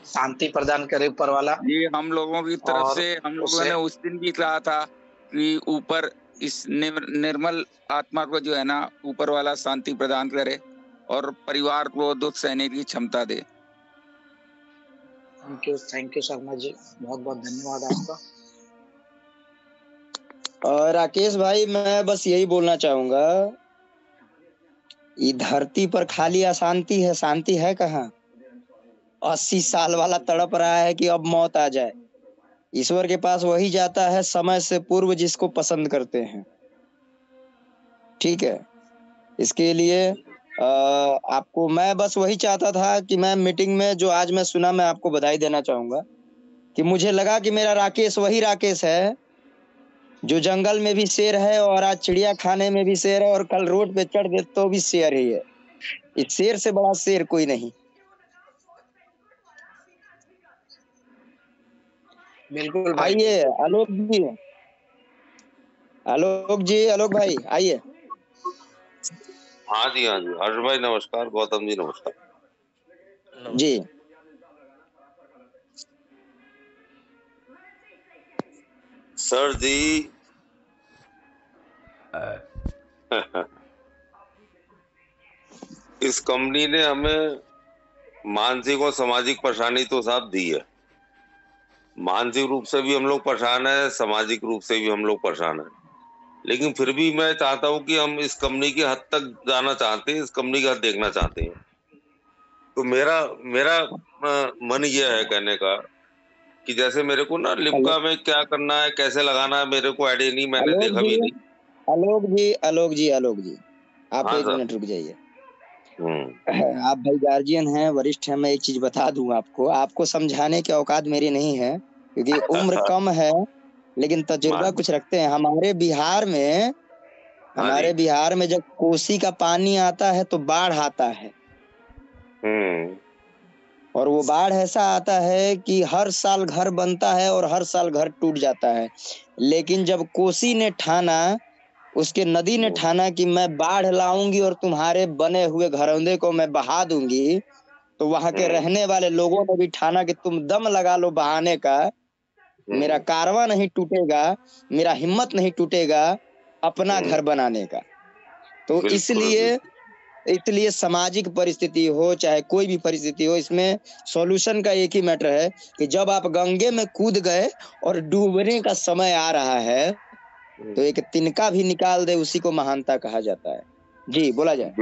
शांति प्रदान करे ऊपर वाला। ये हम लोगों की तरफ से हम लोगों ने उस दिन भी कहा था कि ऊपर इस निर्मल आत्मा को जो है ना ऊपर वाला शांति प्रदान करे और परिवार को दुख सहने की क्षमता दे। थैंक यू शर्मा जी, बहुत बहुत धन्यवाद आपका। राकेश भाई मैं बस यही बोलना चाहूंगा, ये धरती पर खाली अशांति है, शांति है कहाँ। 80 साल वाला तड़प रहा है कि अब मौत आ जाए। ईश्वर के पास वही जाता है समय से पूर्व जिसको पसंद करते हैं। ठीक है, इसके लिए आपको मैं बस वही चाहता था कि मैं मीटिंग में जो आज मैं सुना, मैं आपको बधाई देना चाहूंगा कि मुझे लगा कि मेरा राकेश वही राकेश है जो जंगल में भी शेर है और आज चिड़िया खाने में भी शेर है और कल रोड पे चढ़ दे तो भी शेर ही है। इस शेर से बड़ा शेर कोई नहीं। बिल्कुल भाई, आइए बिल्कुल। आलोक जी, आलोक जी, आलोक भाई आइए। हाँ जी हर्ष भाई नमस्कार, गौतम जी नमस्कार। जी सर जी इस कंपनी ने हमें मानसिक और सामाजिक परेशानी तो साहब दी है। मानसिक रूप से भी हम लोग परेशान है, सामाजिक रूप से भी हम लोग परेशान है, लेकिन फिर भी मैं चाहता हूं कि हम इस कंपनी की हद तक जाना चाहते हैं, इस कंपनी का हद देखना चाहते हैं। तो मेरा मेरा मन यह है कहने का कि जैसे मेरे को ना लिम्का में क्या करना है, कैसे लगाना है, मेरे को आइडिया नहीं, मैंने आलोक देखा भी जी, नहीं। आलोक जी, आलोक जी, आलोक जी, आप हाँ एक सर। मिनट रुक जाइए। आप भाई गार्जियन हैं, वरिष्ठ हैं, मैं एक चीज बता दूं आपको, आपको समझाने की औकात मेरी नहीं है क्योंकि उम्र कम है, लेकिन तजुर्बा कुछ रखते हैं। हमारे बिहार में जब कोसी का पानी आता है तो बाढ़ आता है, और वो बाढ़ ऐसा आता है कि हर साल घर बनता है और हर साल घर टूट जाता है। लेकिन जब कोसी ने ठाना, उसके नदी ने ठाना कि मैं बाढ़ लाऊंगी और तुम्हारे बने हुए घरौंदे को मैं बहा दूंगी, तो वहां के रहने वाले लोगों ने भी ठाना कि तुम दम लगा लो बहाने का, मेरा कारवां नहीं टूटेगा, मेरा हिम्मत नहीं टूटेगा अपना घर बनाने का। तो इसलिए सामाजिक परिस्थिति हो चाहे कोई भी परिस्थिति हो, इसमें सॉल्यूशन का एक ही मैटर है कि जब आप गंगे में कूद गए और डूबने का समय आ रहा है तो एक तिनका भी निकाल दे, उसी को महानता कहा जाता है। जी बोला जाए।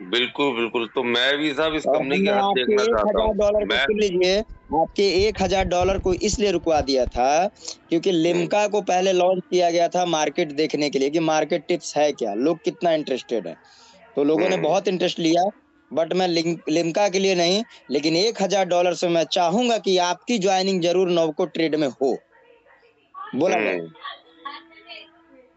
बिल्कुल बिल्कुल। तो मैं भी साहब इस और कंपनी की हमने हद आपके देखना चाहता हूँ। $1000 को, सुन लीजिए, आपके $1000 को इसलिए रुकवा दिया था क्योंकि लिम्का को पहले लॉन्च किया गया था मार्केट देखने के लिए कि मार्केट टिप्स है क्या, लोग कितना इंटरेस्टेड है। तो लोगों ने बहुत इंटरेस्ट लिया, बट मैं लिम्का के लिए नहीं, लेकिन $1000 से मैं चाहूंगा कि आपकी ज्वाइनिंग जरूर नवको ट्रेड में हो। बोला जाए।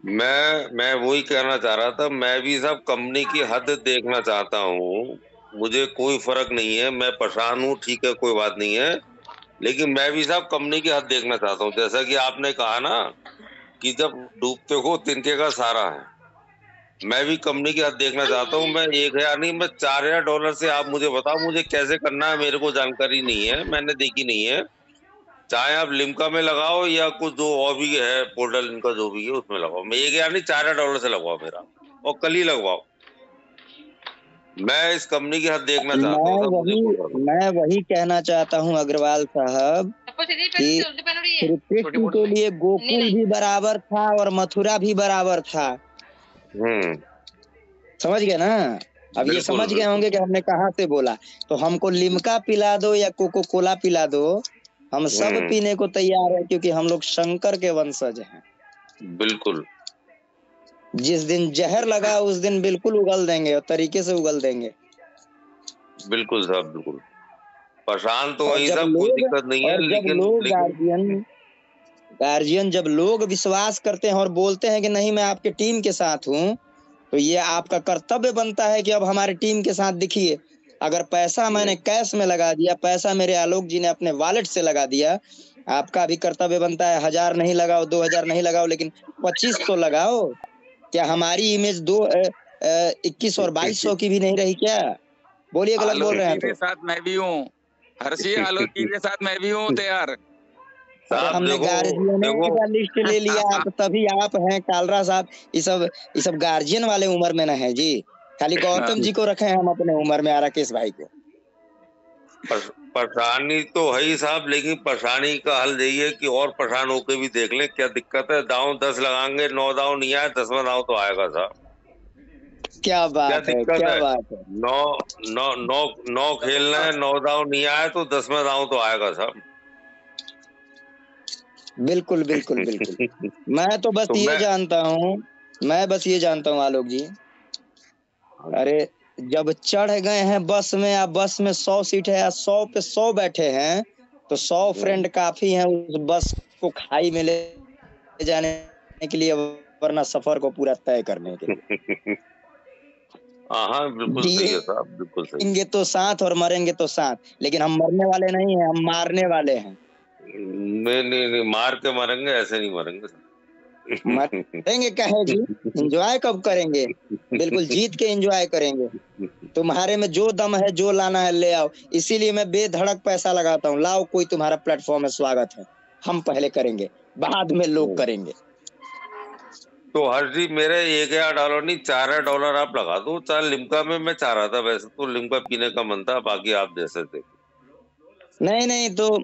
मैं वही कहना चाह रहा था, मैं भी साहब कंपनी की हद देखना चाहता हूँ। मुझे कोई फर्क नहीं है, मैं परेशान हूँ, ठीक है, कोई बात नहीं है, लेकिन मैं भी साहब कंपनी की हद देखना चाहता हूँ। जैसा कि आपने कहा ना कि जब डूबते हो तिनके का सहारा है, मैं भी कंपनी की हद देखना चाहता हूँ। मैं 1000 नहीं, मैं $4000 से आप मुझे बताओ मुझे कैसे करना है, मेरे को जानकारी नहीं है, मैंने देखी नहीं है। चाहे आप लिम्का में लगाओ या कुछ जो और भी है पोर्टल इनका जो भी है उसमें लगाओ, मैं 1000 नहीं $4000 से लगवाओ मेरा, और कल ही लगवाओ। मैं इस कंपनी की हद देखना चाहता हूँ। मैं वही कहना चाहता हूँ अग्रवाल साहब कि श्री कृष्ण के लिए गोकुल भी बराबर था और मथुरा भी बराबर था। समझ गए ना? अब ये समझ गए होंगे कि हमने कहाँ से बोला। तो हमको लिम्का पिला दो या कोको कोला पिला दो, हम सब पीने को तैयार है क्योंकि हम लोग शंकर के वंशज हैं। बिल्कुल। जिस दिन जहर लगा उस दिन बिल्कुल उगल देंगे और तरीके से उगल देंगे। बिल्कुल साहब, बिल्कुल। परेशान तो वही जब साहब, कोई दिक्कत नहीं है, लेकिन गार्जियन जब लोग विश्वास करते हैं और बोलते हैं कि नहीं मैं आपके टीम के साथ हूँ, तो ये आपका कर्तव्य बनता है कि अब हमारी टीम के साथ दिखिए। अगर पैसा मैंने कैश में लगा दिया, पैसा मेरे आलोक जी ने अपने वॉलेट से लगा दिया, आपका भी कर्तव्य बनता है 1000 नहीं लगाओ, 2000 नहीं लगाओ, लेकिन 25 तो लगाओ। क्या हमारी इमेज 21 और 2200 की भी नहीं रही क्या? बोलिए, गलत बोल रहे हैं तो। साथ मैं भी हूँ हर्षी, आलोक जी के साथ मैं भी हूँ तैयार। हमने गार्जियनों का लिस्ट ले लिया, आप तभी आप हैं कालरा साहब। ये सब गार्जियन वाले उम्र में न है जी, खाली गौतम जी को रखे हैं हम अपने उम्र में, राकेश भाई को। परेशानी तो है ही साहब, लेकिन परेशानी का हल यही है कि और परेशान होकर भी देख लें क्या दिक्कत है। दांव 10 लगाएंगे, 9 दांव नहीं आए, 10वां दांव तो आएगा साहब। क्या बात है, क्या बात है। 9 खेलना है, 9 दांव नहीं आए तो 10वां दांव तो आएगा साहब। बिल्कुल बिल्कुल बिल्कुल। मैं तो बस ये जानता हूँ आलोक जी, अरे जब चढ़ गए हैं बस में, या बस में 100 सीट है या 100 पे 100 बैठे हैं, तो 100 फ्रेंड काफी हैं उस बस को खाई में ले जाने के लिए, वरना सफर को पूरा तय करने के लिए। हाँ बिल्कुल सही है साहब, बिल्कुल सही। जिएंगे तो साथ और मरेंगे तो साथ, लेकिन हम मरने वाले नहीं हैं, हम मारने वाले हैं। नहीं, मार के मरेंगे, ऐसे नहीं मरेंगे। मरेंगे कहे जी, एंजॉय कब करेंगे? बिल्कुल जीत के एंजॉय करेंगे। तुम्हारे में जो दम है, जो लाना है ले आओ। इसीलिए मैं बेधड़क पैसा लगाता हूँ। लाओ, कोई तुम्हारा प्लेटफॉर्म है, स्वागत है। हम पहले करेंगे, बाद में लोग करेंगे। तो हर जी मेरे $1,000 नहीं, $4 आप लगा दो। 4 लिम्का में मैं चाह रहा था, वैसे तो लिम्का पीने का मन था, बाकी आप जैसे थे। नहीं तो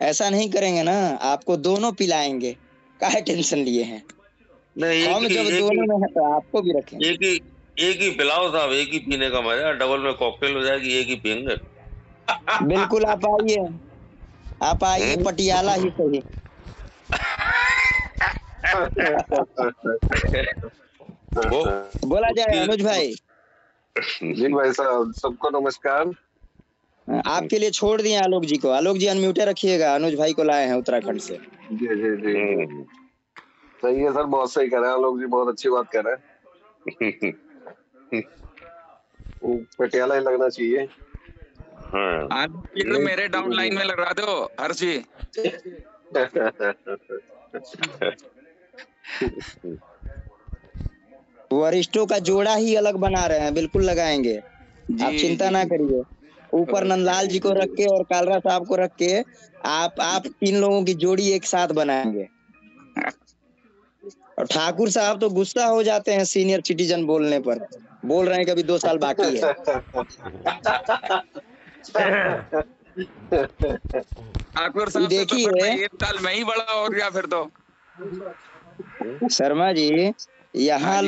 ऐसा नहीं करेंगे ना, आपको दोनों पिलाएंगे। काहे टेंशन लिए हैं? नहीं, हम जब दोनों में है तो आपको भी रखेंगे। एक ही पिलाओ साहब, एक ही पीने का मजा, डबल में कॉकटेल हो जाएगी, एक ही पियेंगे। बिल्कुल, आप आइए पटियाला ही सही। बोला जाए अनुज भाई। जी भाई साहब, सबको नमस्कार। आपके लिए छोड़ दिए आलोक जी को। आलोक जी अनम्यूटे रखिएगा, अनुज भाई को लाए हैं उत्तराखंड से। जी सही है सर, बहुत सही कह रहे हैं आलोक जी, बहुत अच्छी बात कह रहे हैं। पटियाला ही लगना चाहिए। हाँ, तो मेरे डाउन लाइन में लगा दो हर्षी। वरिष्ठों का जोड़ा ही अलग बना रहे हैं, बिल्कुल लगाएंगे, आप चिंता ना करिए। ऊपर नंदलाल जी को रख के और कालरा साहब को रख के आप 3 लोगों की जोड़ी एक साथ बनाएंगे। और ठाकुर साहब तो गुस्सा हो जाते हैं सीनियर सिटीजन बोलने पर, बोल रहे हैं कि अभी 2 साल बाकी है। ठाकुर साहब देखिए, 1 साल में ही बड़ा हो गया फिर तो। शर्मा जी, यहाँ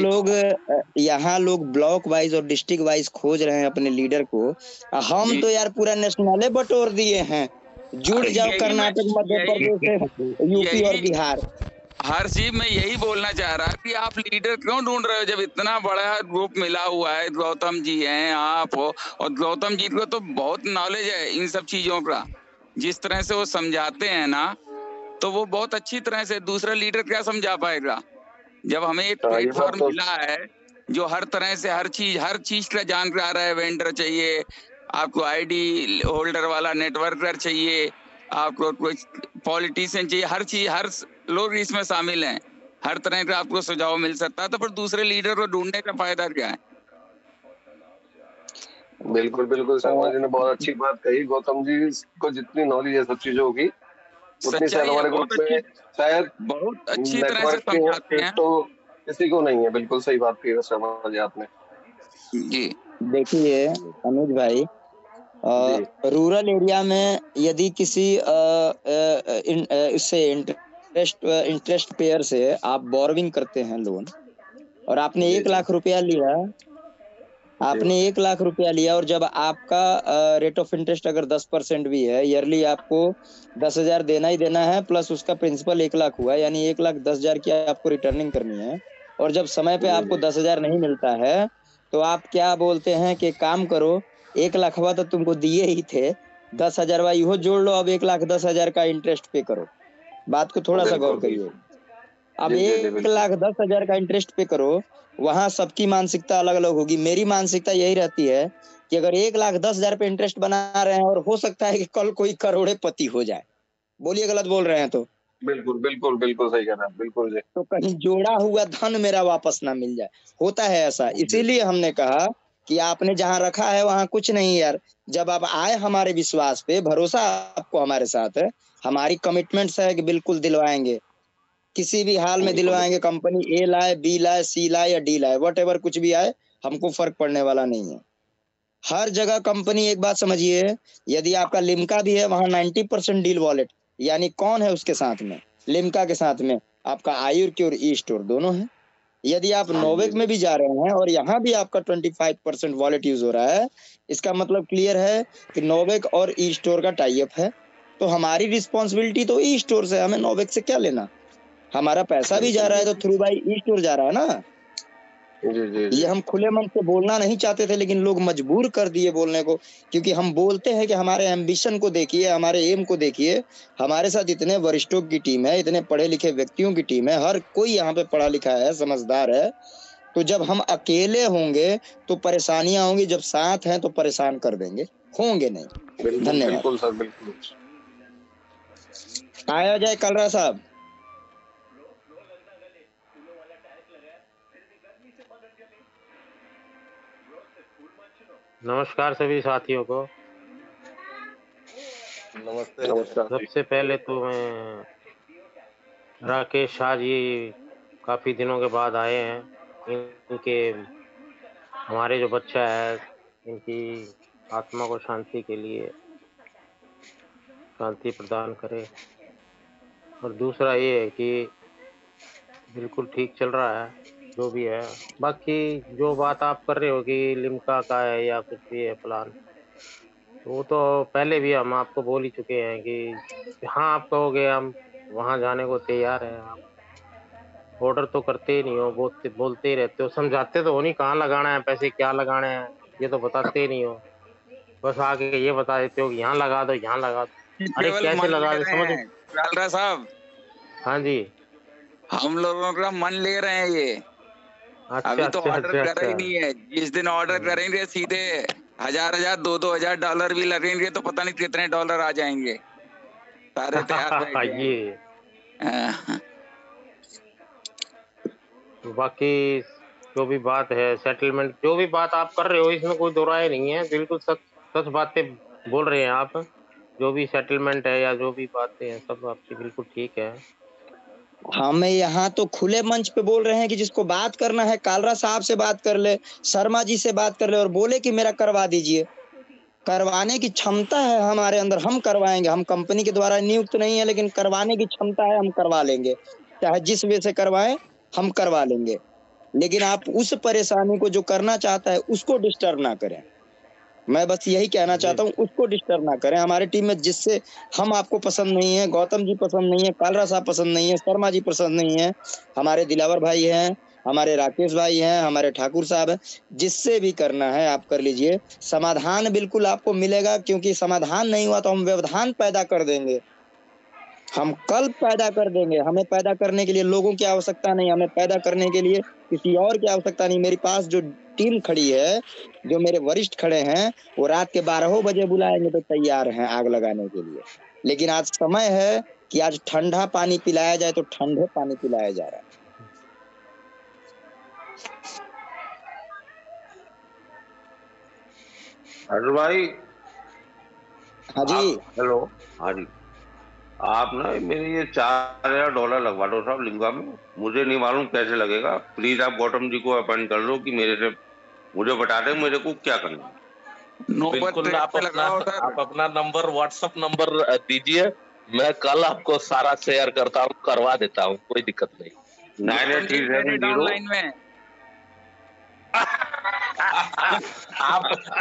लोग ब्लॉक वाइज और डिस्ट्रिक्ट वाइज खोज रहे हैं अपने लीडर को। हम तो यार पूरा नेशनल बटोर दिए हैं। जुड़ जाओ कर्नाटक, मध्य प्रदेश, यूपी और बिहार। हर चीज में यही बोलना चाह रहा कि आप लीडर क्यों ढूंढ रहे हो, जब इतना बड़ा ग्रुप मिला हुआ है। गौतम जी हैं, आप हो, और गौतम जी को तो बहुत नॉलेज है इन सब चीजों का। जिस तरह से वो समझाते हैं ना, तो वो बहुत अच्छी तरह से, दूसरा लीडर क्या समझा पाएगा। जब हमें एक प्लेटफॉर्म मिला है जो हर तरह से हर चीज का जानकार है, वेंडर चाहिए आपको, आईडी होल्डर वाला नेटवर्कर चाहिए आपको, कोई पॉलिटिशियन चाहिए, हर लोग इसमें शामिल हैं, हर तरह का आपको सुझाव मिल सकता है। तो फिर दूसरे लीडर को ढूंढने का फायदा क्या है? बिल्कुल शर्मा जी ने बहुत अच्छी बात कही। गौतम जी को जितनी नॉलेज है सब चीजों की, उतनी शायद हमारे ग्रुप में शायद बहुत अच्छी तरह से समझाते हैं तो किसी को नहीं है। बिल्कुल सही बात कही शर्मा जी आपने। जी देखिए अनुज भाई, रूरल एरिया में यदि किसी इससे इंटरेस्ट पेयर से आप बोरोविंग करते हैं लोन, और आपने 1 लाख रुपया लिया, और जब आपका रेट ऑफ इंटरेस्ट अगर 10% भी है, ईयरली आपको 10,000 देना ही देना है, प्लस उसका प्रिंसिपल 1 लाख हुआ, यानी 1,10,000 की आपको रिटर्निंग करनी है। और जब समय पे आपको 10,000 नहीं मिलता है, तो आप क्या बोलते हैं कि काम करो, 1 लाख तो तुमको दिए ही थे, 10,000 इहो जोड़ लो, अब 1,10,000 का इंटरेस्ट पे करो। बात को थोड़ा सा गौर करिए। अब 1,10,000 का इंटरेस्ट पे करो, वहां सबकी मानसिकता अलग अलग होगी। मेरी मानसिकता यही रहती है कि अगर 1,10,000 पे इंटरेस्ट बना रहे हैं, और हो सकता है कि कल कोई करोड़पति हो जाए, बोलिए गलत बोल रहे हैं तो? बिल्कुल सही कह रहे हैं, बिल्कुल जी। तो कहीं जोड़ा हुआ धन मेरा वापस ना मिल जाए, होता है ऐसा। इसीलिए हमने कहा कि आपने जहां रखा है वहां कुछ नहीं यार। जब आप आए हमारे विश्वास पे, भरोसा आपको हमारे साथ है, हमारी कमिटमेंट्स है कि बिल्कुल दिलवाएंगे, किसी भी हाल में दिलवाएंगे। कंपनी ए लाए, बी लाए, सी लाए या डी लाए, व्हाटएवर कुछ भी आए, हमको फर्क पड़ने वाला नहीं है। हर जगह कंपनी, एक बात समझिए, यदि आपका लिम्का भी है, वहां 90% डील वॉलेट, यानी कौन है उसके साथ में? लिम्का के साथ में आपका आयुर्की और ई स्टोर दोनों है। यदि आप नोवेक में भी जा रहे हैं और यहाँ भी आपका 25% वॉलेट यूज हो रहा है, इसका मतलब क्लियर है कि नोवेक और ई स्टोर का टाई अप है। तो हमारी रिस्पॉन्सिबिलिटी तो ई स्टोर से, हमें नोवेक से क्या लेना? हमारा पैसा भी जा रहा है तो थ्रू बाई ई स्टोर जा रहा है ना। ये हम खुले मन से बोलना नहीं चाहते थे, लेकिन लोग मजबूर कर दिए बोलने को, क्योंकि हम बोलते हैं कि हमारे एम्बिशन को देखिए, हमारे एम को देखिए। हमारे साथ इतने वरिष्ठों की टीम है, इतने पढ़े लिखे व्यक्तियों की टीम है, हर कोई यहाँ पे पढ़ा लिखा है, समझदार है। तो जब हम अकेले होंगे तो परेशानियां होंगी, जब साथ हैं तो परेशान कर देंगे, होंगे नहीं। धन्यवाद। बिल्कुल सर, बिल्कुल। आया जाए कलरा साहब। नमस्कार सभी साथियों को। नमस्ते। नमस्कार। सबसे पहले तो मैं राकेश शाह जी काफ़ी दिनों के बाद आए हैं, इनके हमारे जो बच्चा है इनकी आत्मा को शांति के लिए शांति प्रदान करे। और दूसरा ये है कि बिल्कुल ठीक चल रहा है जो भी है। बाकी जो बात आप कर रहे हो कि लिम्का का है या कुछ भी है प्लान, वो तो पहले भी हम आपको बोल ही चुके हैं कि हाँ आप कहोगे हम वहाँ जाने को तैयार हैं। आप ऑर्डर तो करते ही नहीं हो, बोलते ही रहते हो, समझाते तो हो नहीं कहाँ लगाना है पैसे, क्या लगाना है, ये तो बताते ही नहीं हो। बस आके ये बता देते हो कि यहाँ लगा दो, यहाँ लगा दो। अरे कैसे लगा दो समझ। कालरा साहब। हाँ जी। हम लोगों का मन ले रहे हैं ये। अच्छा, अभी तो अच्छा, ऑर्डर अच्छा, कर ही नहीं है। जिस दिन ऑर्डर करेंगे सीधे 1000 2,000 डॉलर भी लगेंगे तो पता नहीं कितने डॉलर आ जाएंगे। सारे तैयार बैठे हैं। ये बाकी जो भी बात है सेटलमेंट, जो भी बात आप कर रहे हो इसमें कोई दो राय नहीं है, बिल्कुल सच सच बातें बोल रहे हैं आप। जो भी सेटलमेंट है या जो भी बातें हैं सब आपकी बिल्कुल ठीक है। हम यहाँ तो खुले मंच पे बोल रहे हैं कि जिसको बात करना है कालरा साहब से बात कर ले, शर्मा जी से बात कर ले और बोले कि मेरा करवा दीजिए। करवाने की क्षमता है हमारे अंदर, हम करवाएंगे। हम कंपनी के द्वारा नियुक्त नहीं है, लेकिन करवाने की क्षमता है, हम करवा लेंगे। चाहे जिस वे से करवाएं हम करवा लेंगे। लेकिन आप उस परेशानी को जो करना चाहता है उसको डिस्टर्ब ना करें। मैं बस यही कहना चाहता हूँ, उसको डिस्टर्ब ना करें। हमारे टीम में जिससे हम आपको पसंद नहीं है, गौतम जी पसंद नहीं है, कालरा साहब पसंद नहीं है, शर्मा जी पसंद नहीं है, हमारे दिलावर भाई हैं, हमारे राकेश भाई हैं, हमारे ठाकुर साहब हैं, जिससे भी करना है आप कर लीजिए। समाधान बिल्कुल आपको मिलेगा, क्योंकि समाधान नहीं हुआ तो हम व्यवधान पैदा कर देंगे, हम कल पैदा कर देंगे। हमें पैदा करने के लिए लोगों की आवश्यकता नहीं, हमें पैदा करने के लिए किसी और की आवश्यकता नहीं। मेरे पास जो टीम खड़ी है, जो मेरे वरिष्ठ खड़े हैं, वो रात के 12 बजे बुलाएंगे तो तैयार हैं आग लगाने के लिए। लेकिन आज समय है कि आज ठंडा पानी पिलाया जाए, तो ठंडे पानी पिलाया जा रहा है। हर भाई। हाँ जी। हेलो। हाँ जी। आप ना मेरे ये $4,000 लगवा दो साहब लिम्का में। मुझे नहीं मालूम कैसे लगेगा। प्लीज आप गौतम जी को अपॉइंट कर लो कि मेरे से मुझे बता दें मेरे को क्या करना है। बिल्कुल आप अपना नंबर व्हाट्सएप नंबर दीजिए, मैं कल आपको सारा शेयर करता हूँ, करवा देता हूँ, कोई दिक्कत नहीं। 9837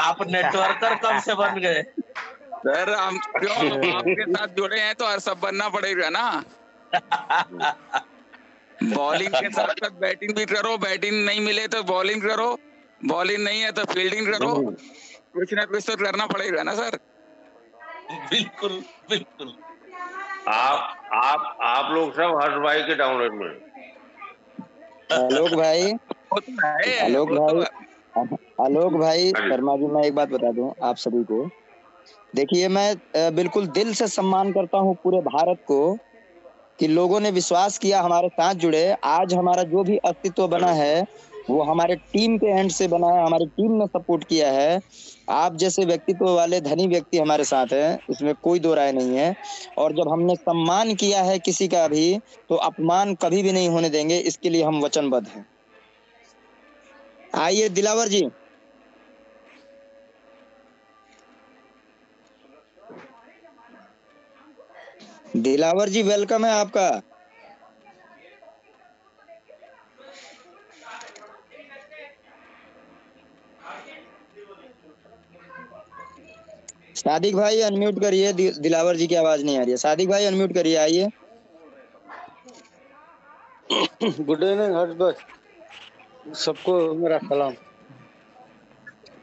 आप नेटवर्कर कब से बन गए सर? हम क्यों आपके साथ जुड़े हैं तो हर सब बनना पड़ेगा ना। बॉलिंग के साथ साथ बैटिंग भी करो, बैटिंग नहीं मिले तो बॉलिंग करो, बॉलिंग नहीं है तो फील्डिंग करो, कुछ ना कुछ तो करना पड़ेगा ना सर। बिल्कुल बिल्कुल। आप लोग सब हर्ष भाई के डाउनलोड में। आलोक भाई, आलोक भाई, शर्मा जी, मैं एक बात बता दूं आप सभी को। देखिए, मैं बिल्कुल दिल से सम्मान करता हूं पूरे भारत को कि लोगों ने विश्वास किया, हमारे साथ जुड़े। आज हमारा जो भी अस्तित्व बना है वो हमारे टीम के एंड से बना है, हमारी टीम ने सपोर्ट किया है। आप जैसे व्यक्तित्व वाले धनी व्यक्ति हमारे साथ हैं, इसमें कोई दो राय नहीं है। और जब हमने सम्मान किया है किसी का भी, तो अपमान कभी भी नहीं होने देंगे, इसके लिए हम वचनबद्ध हैं। आइए दिलावर जी। दिलावर जी, वेलकम है आपका। सादिक भाई अनम्यूट करिए, दिलावर जी की आवाज नहीं आ रही है। सादिक भाई अनम्यूट करिए, आइए। गुड इवनिंग हर्ष भाई। सबको मेरा सलाम।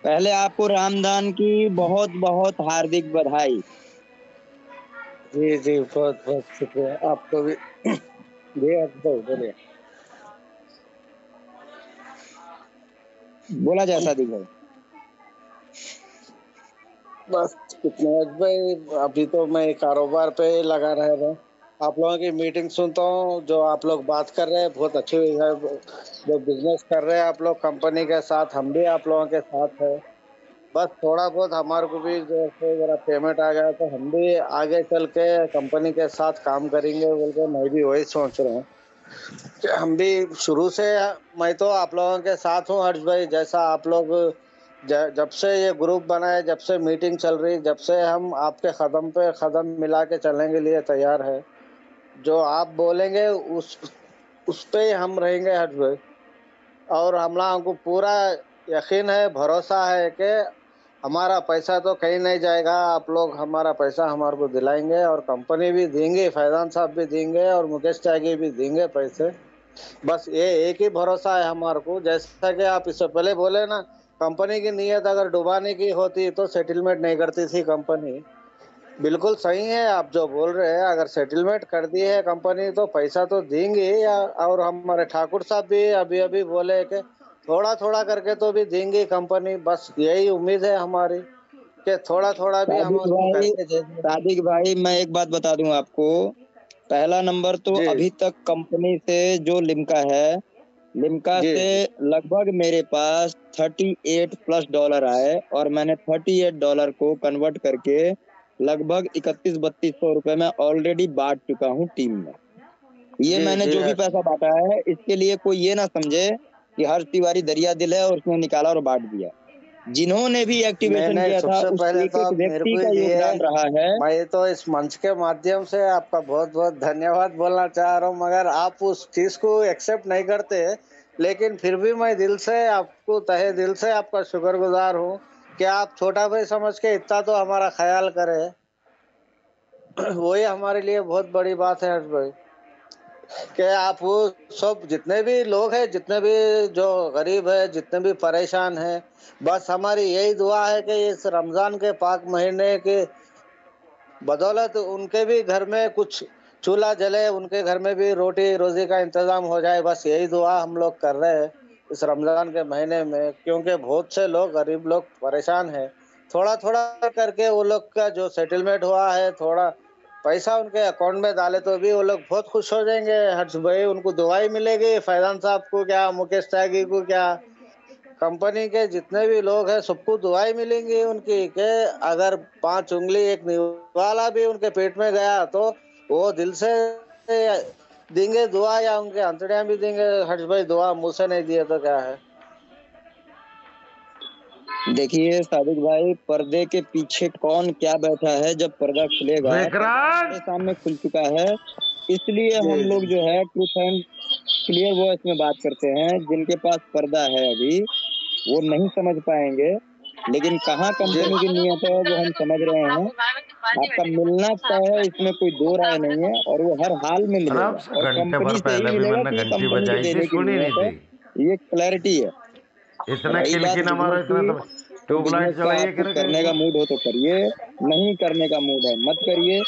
पहले आपको रामदान की बहुत बहुत हार्दिक बधाई। जी जी, बहुत बहुत शुक्रिया आपको भी। जी आप बोलिए। बोला जाए सादिक भाई। बस कितने भाई, अभी तो मैं कारोबार पे लगा रहा था। आप लोगों की मीटिंग सुनता हूँ, जो आप लोग बात कर रहे हैं बहुत अच्छी है। जो बिजनेस कर रहे हैं आप लोग कंपनी के साथ, हम भी आप लोगों के साथ है। बस थोड़ा बहुत हमारे को भी जैसे जरा पेमेंट आ गया तो हम भी आगे चल के कंपनी के साथ काम करेंगे बोल के मैं भी वही सोच रहा हूँ कि हम भी शुरू से, मैं तो आप लोगों के साथ हूँ हर्ष भाई। जैसा आप लोग जब से ये ग्रुप बना है, जब से मीटिंग चल रही, जब से हम आपके कदम पे कदम मिला के चलने के लिए तैयार है। जो आप बोलेंगे उस पे ही हम रहेंगे हर्ष भाई। और हमको पूरा यकीन है, भरोसा है कि हमारा पैसा तो कहीं नहीं जाएगा। आप लोग हमारा पैसा हमारे को दिलाएंगे और कंपनी भी देंगे, फैजान साहब भी देंगे और मुकेश त्यागी भी देंगे पैसे। बस ये एक ही भरोसा है हमारे को। जैसा कि आप इससे पहले बोले ना, कंपनी की नीयत अगर डुबाने की होती तो सेटलमेंट नहीं करती थी कंपनी। बिल्कुल सही है आप जो बोल रहे हैं। अगर सेटलमेंट कर दी है कंपनी तो पैसा तो देंगे। और हमारे ठाकुर साहब भी अभी अभी बोले कि थोड़ा थोड़ा करके तो भी देंगे कंपनी। बस यही उम्मीद है हमारी कि थोड़ा थोड़ा भी सादिक हमारे को भाई, करके देंगे। सादिक भाई मैं एक बात बता दूं आपको। पहला नंबर तो जी अभी तक कंपनी से जो लिम्का है, लिम्का जी से जी लगभग मेरे पास $38+ आए और मैंने $38 को कन्वर्ट करके लगभग 31-32 सौ रुपए में ऑलरेडी बांट चुका हूँ टीम में। ये जी मैंने जी जो भी पैसा बांटा है, इसके लिए कोई ये ना समझे कि हर्ष तिवारी दरिया दिल है और उसने निकाला और बांट दिया। जिन्होंने भी एक्टिवेशन नहीं, किया था सबसे उस पहले एक तो एक आप मेरे व्यक्ति को ही का दिए। योगदान रहा है। मैं तो इस मंच के माध्यम से आपका बहुत बहुत धन्यवाद बोलना चाह रहा हूँ, मगर आप उस चीज को एक्सेप्ट नहीं करते। लेकिन फिर भी मैं दिल से आपको, तहे दिल से आपका शुक्रगुजार हूँ कि आप छोटा भाई समझ के इतना तो हमारा ख्याल करे। वही हमारे लिए बहुत बड़ी बात है हर्ष भाई कि आप वो सब जितने भी लोग हैं, जितने भी जो गरीब है, जितने भी परेशान हैं, बस हमारी यही दुआ है कि इस रमजान के पाक महीने के बदौलत उनके भी घर में कुछ चूल्हा जले, उनके घर में भी रोटी रोजी का इंतजाम हो जाए। बस यही दुआ हम लोग कर रहे हैं इस रमजान के महीने में, क्योंकि बहुत से लोग, गरीब लोग परेशान हैं। थोड़ा थोड़ा करके वो लोग का जो सेटलमेंट हुआ है, थोड़ा पैसा उनके अकाउंट में डाले तो भी वो लोग बहुत खुश हो जाएंगे हर्ष भाई। उनको दुआई मिलेगी, फैजान साहब को क्या, मुकेश त्यागी को क्या, कंपनी के जितने भी लोग हैं सबको दुआई मिलेंगी उनकी कि अगर 5 उंगली एक निवाला भी उनके पेट में गया तो वो दिल से देंगे दुआ, या उनके अंतड़ियां भी देंगे हर्ष भाई दुआ। मुंह से नहीं दिए तो क्या है। देखिए सादिक भाई, पर्दे के पीछे कौन क्या बैठा है, जब पर्दा खुलेगा तो विक्रांत हमारे सामने खुल चुका है। इसलिए जी हम जी लोग जो है ट्रूथ एंड क्लियर वॉइस में बात करते हैं। जिनके पास पर्दा है अभी वो नहीं समझ पाएंगे, लेकिन कहाँ जी कंपनी की नीयत है वो हम समझ रहे हैं। आपका मिलना तय है, इसमें कोई दो राय नहीं है, और वो हर हाल में आराम मिलेगा से और घंटे भर कंपनी से ही पहले भी मिलेगा मैंने कि ये घंटी कंपनी को बजाई थी, देने की सुनी नहीं नीयत है। थी। ये क्लैरिटी है। इतना रही बात किलकिन बिजनेस हमारा इतना की, तो तो ट्यूबलाइट बिजनेस का जलाई है आपको कि करने का मूड हो तो करिए, नहीं करने का मूड है मत करिए।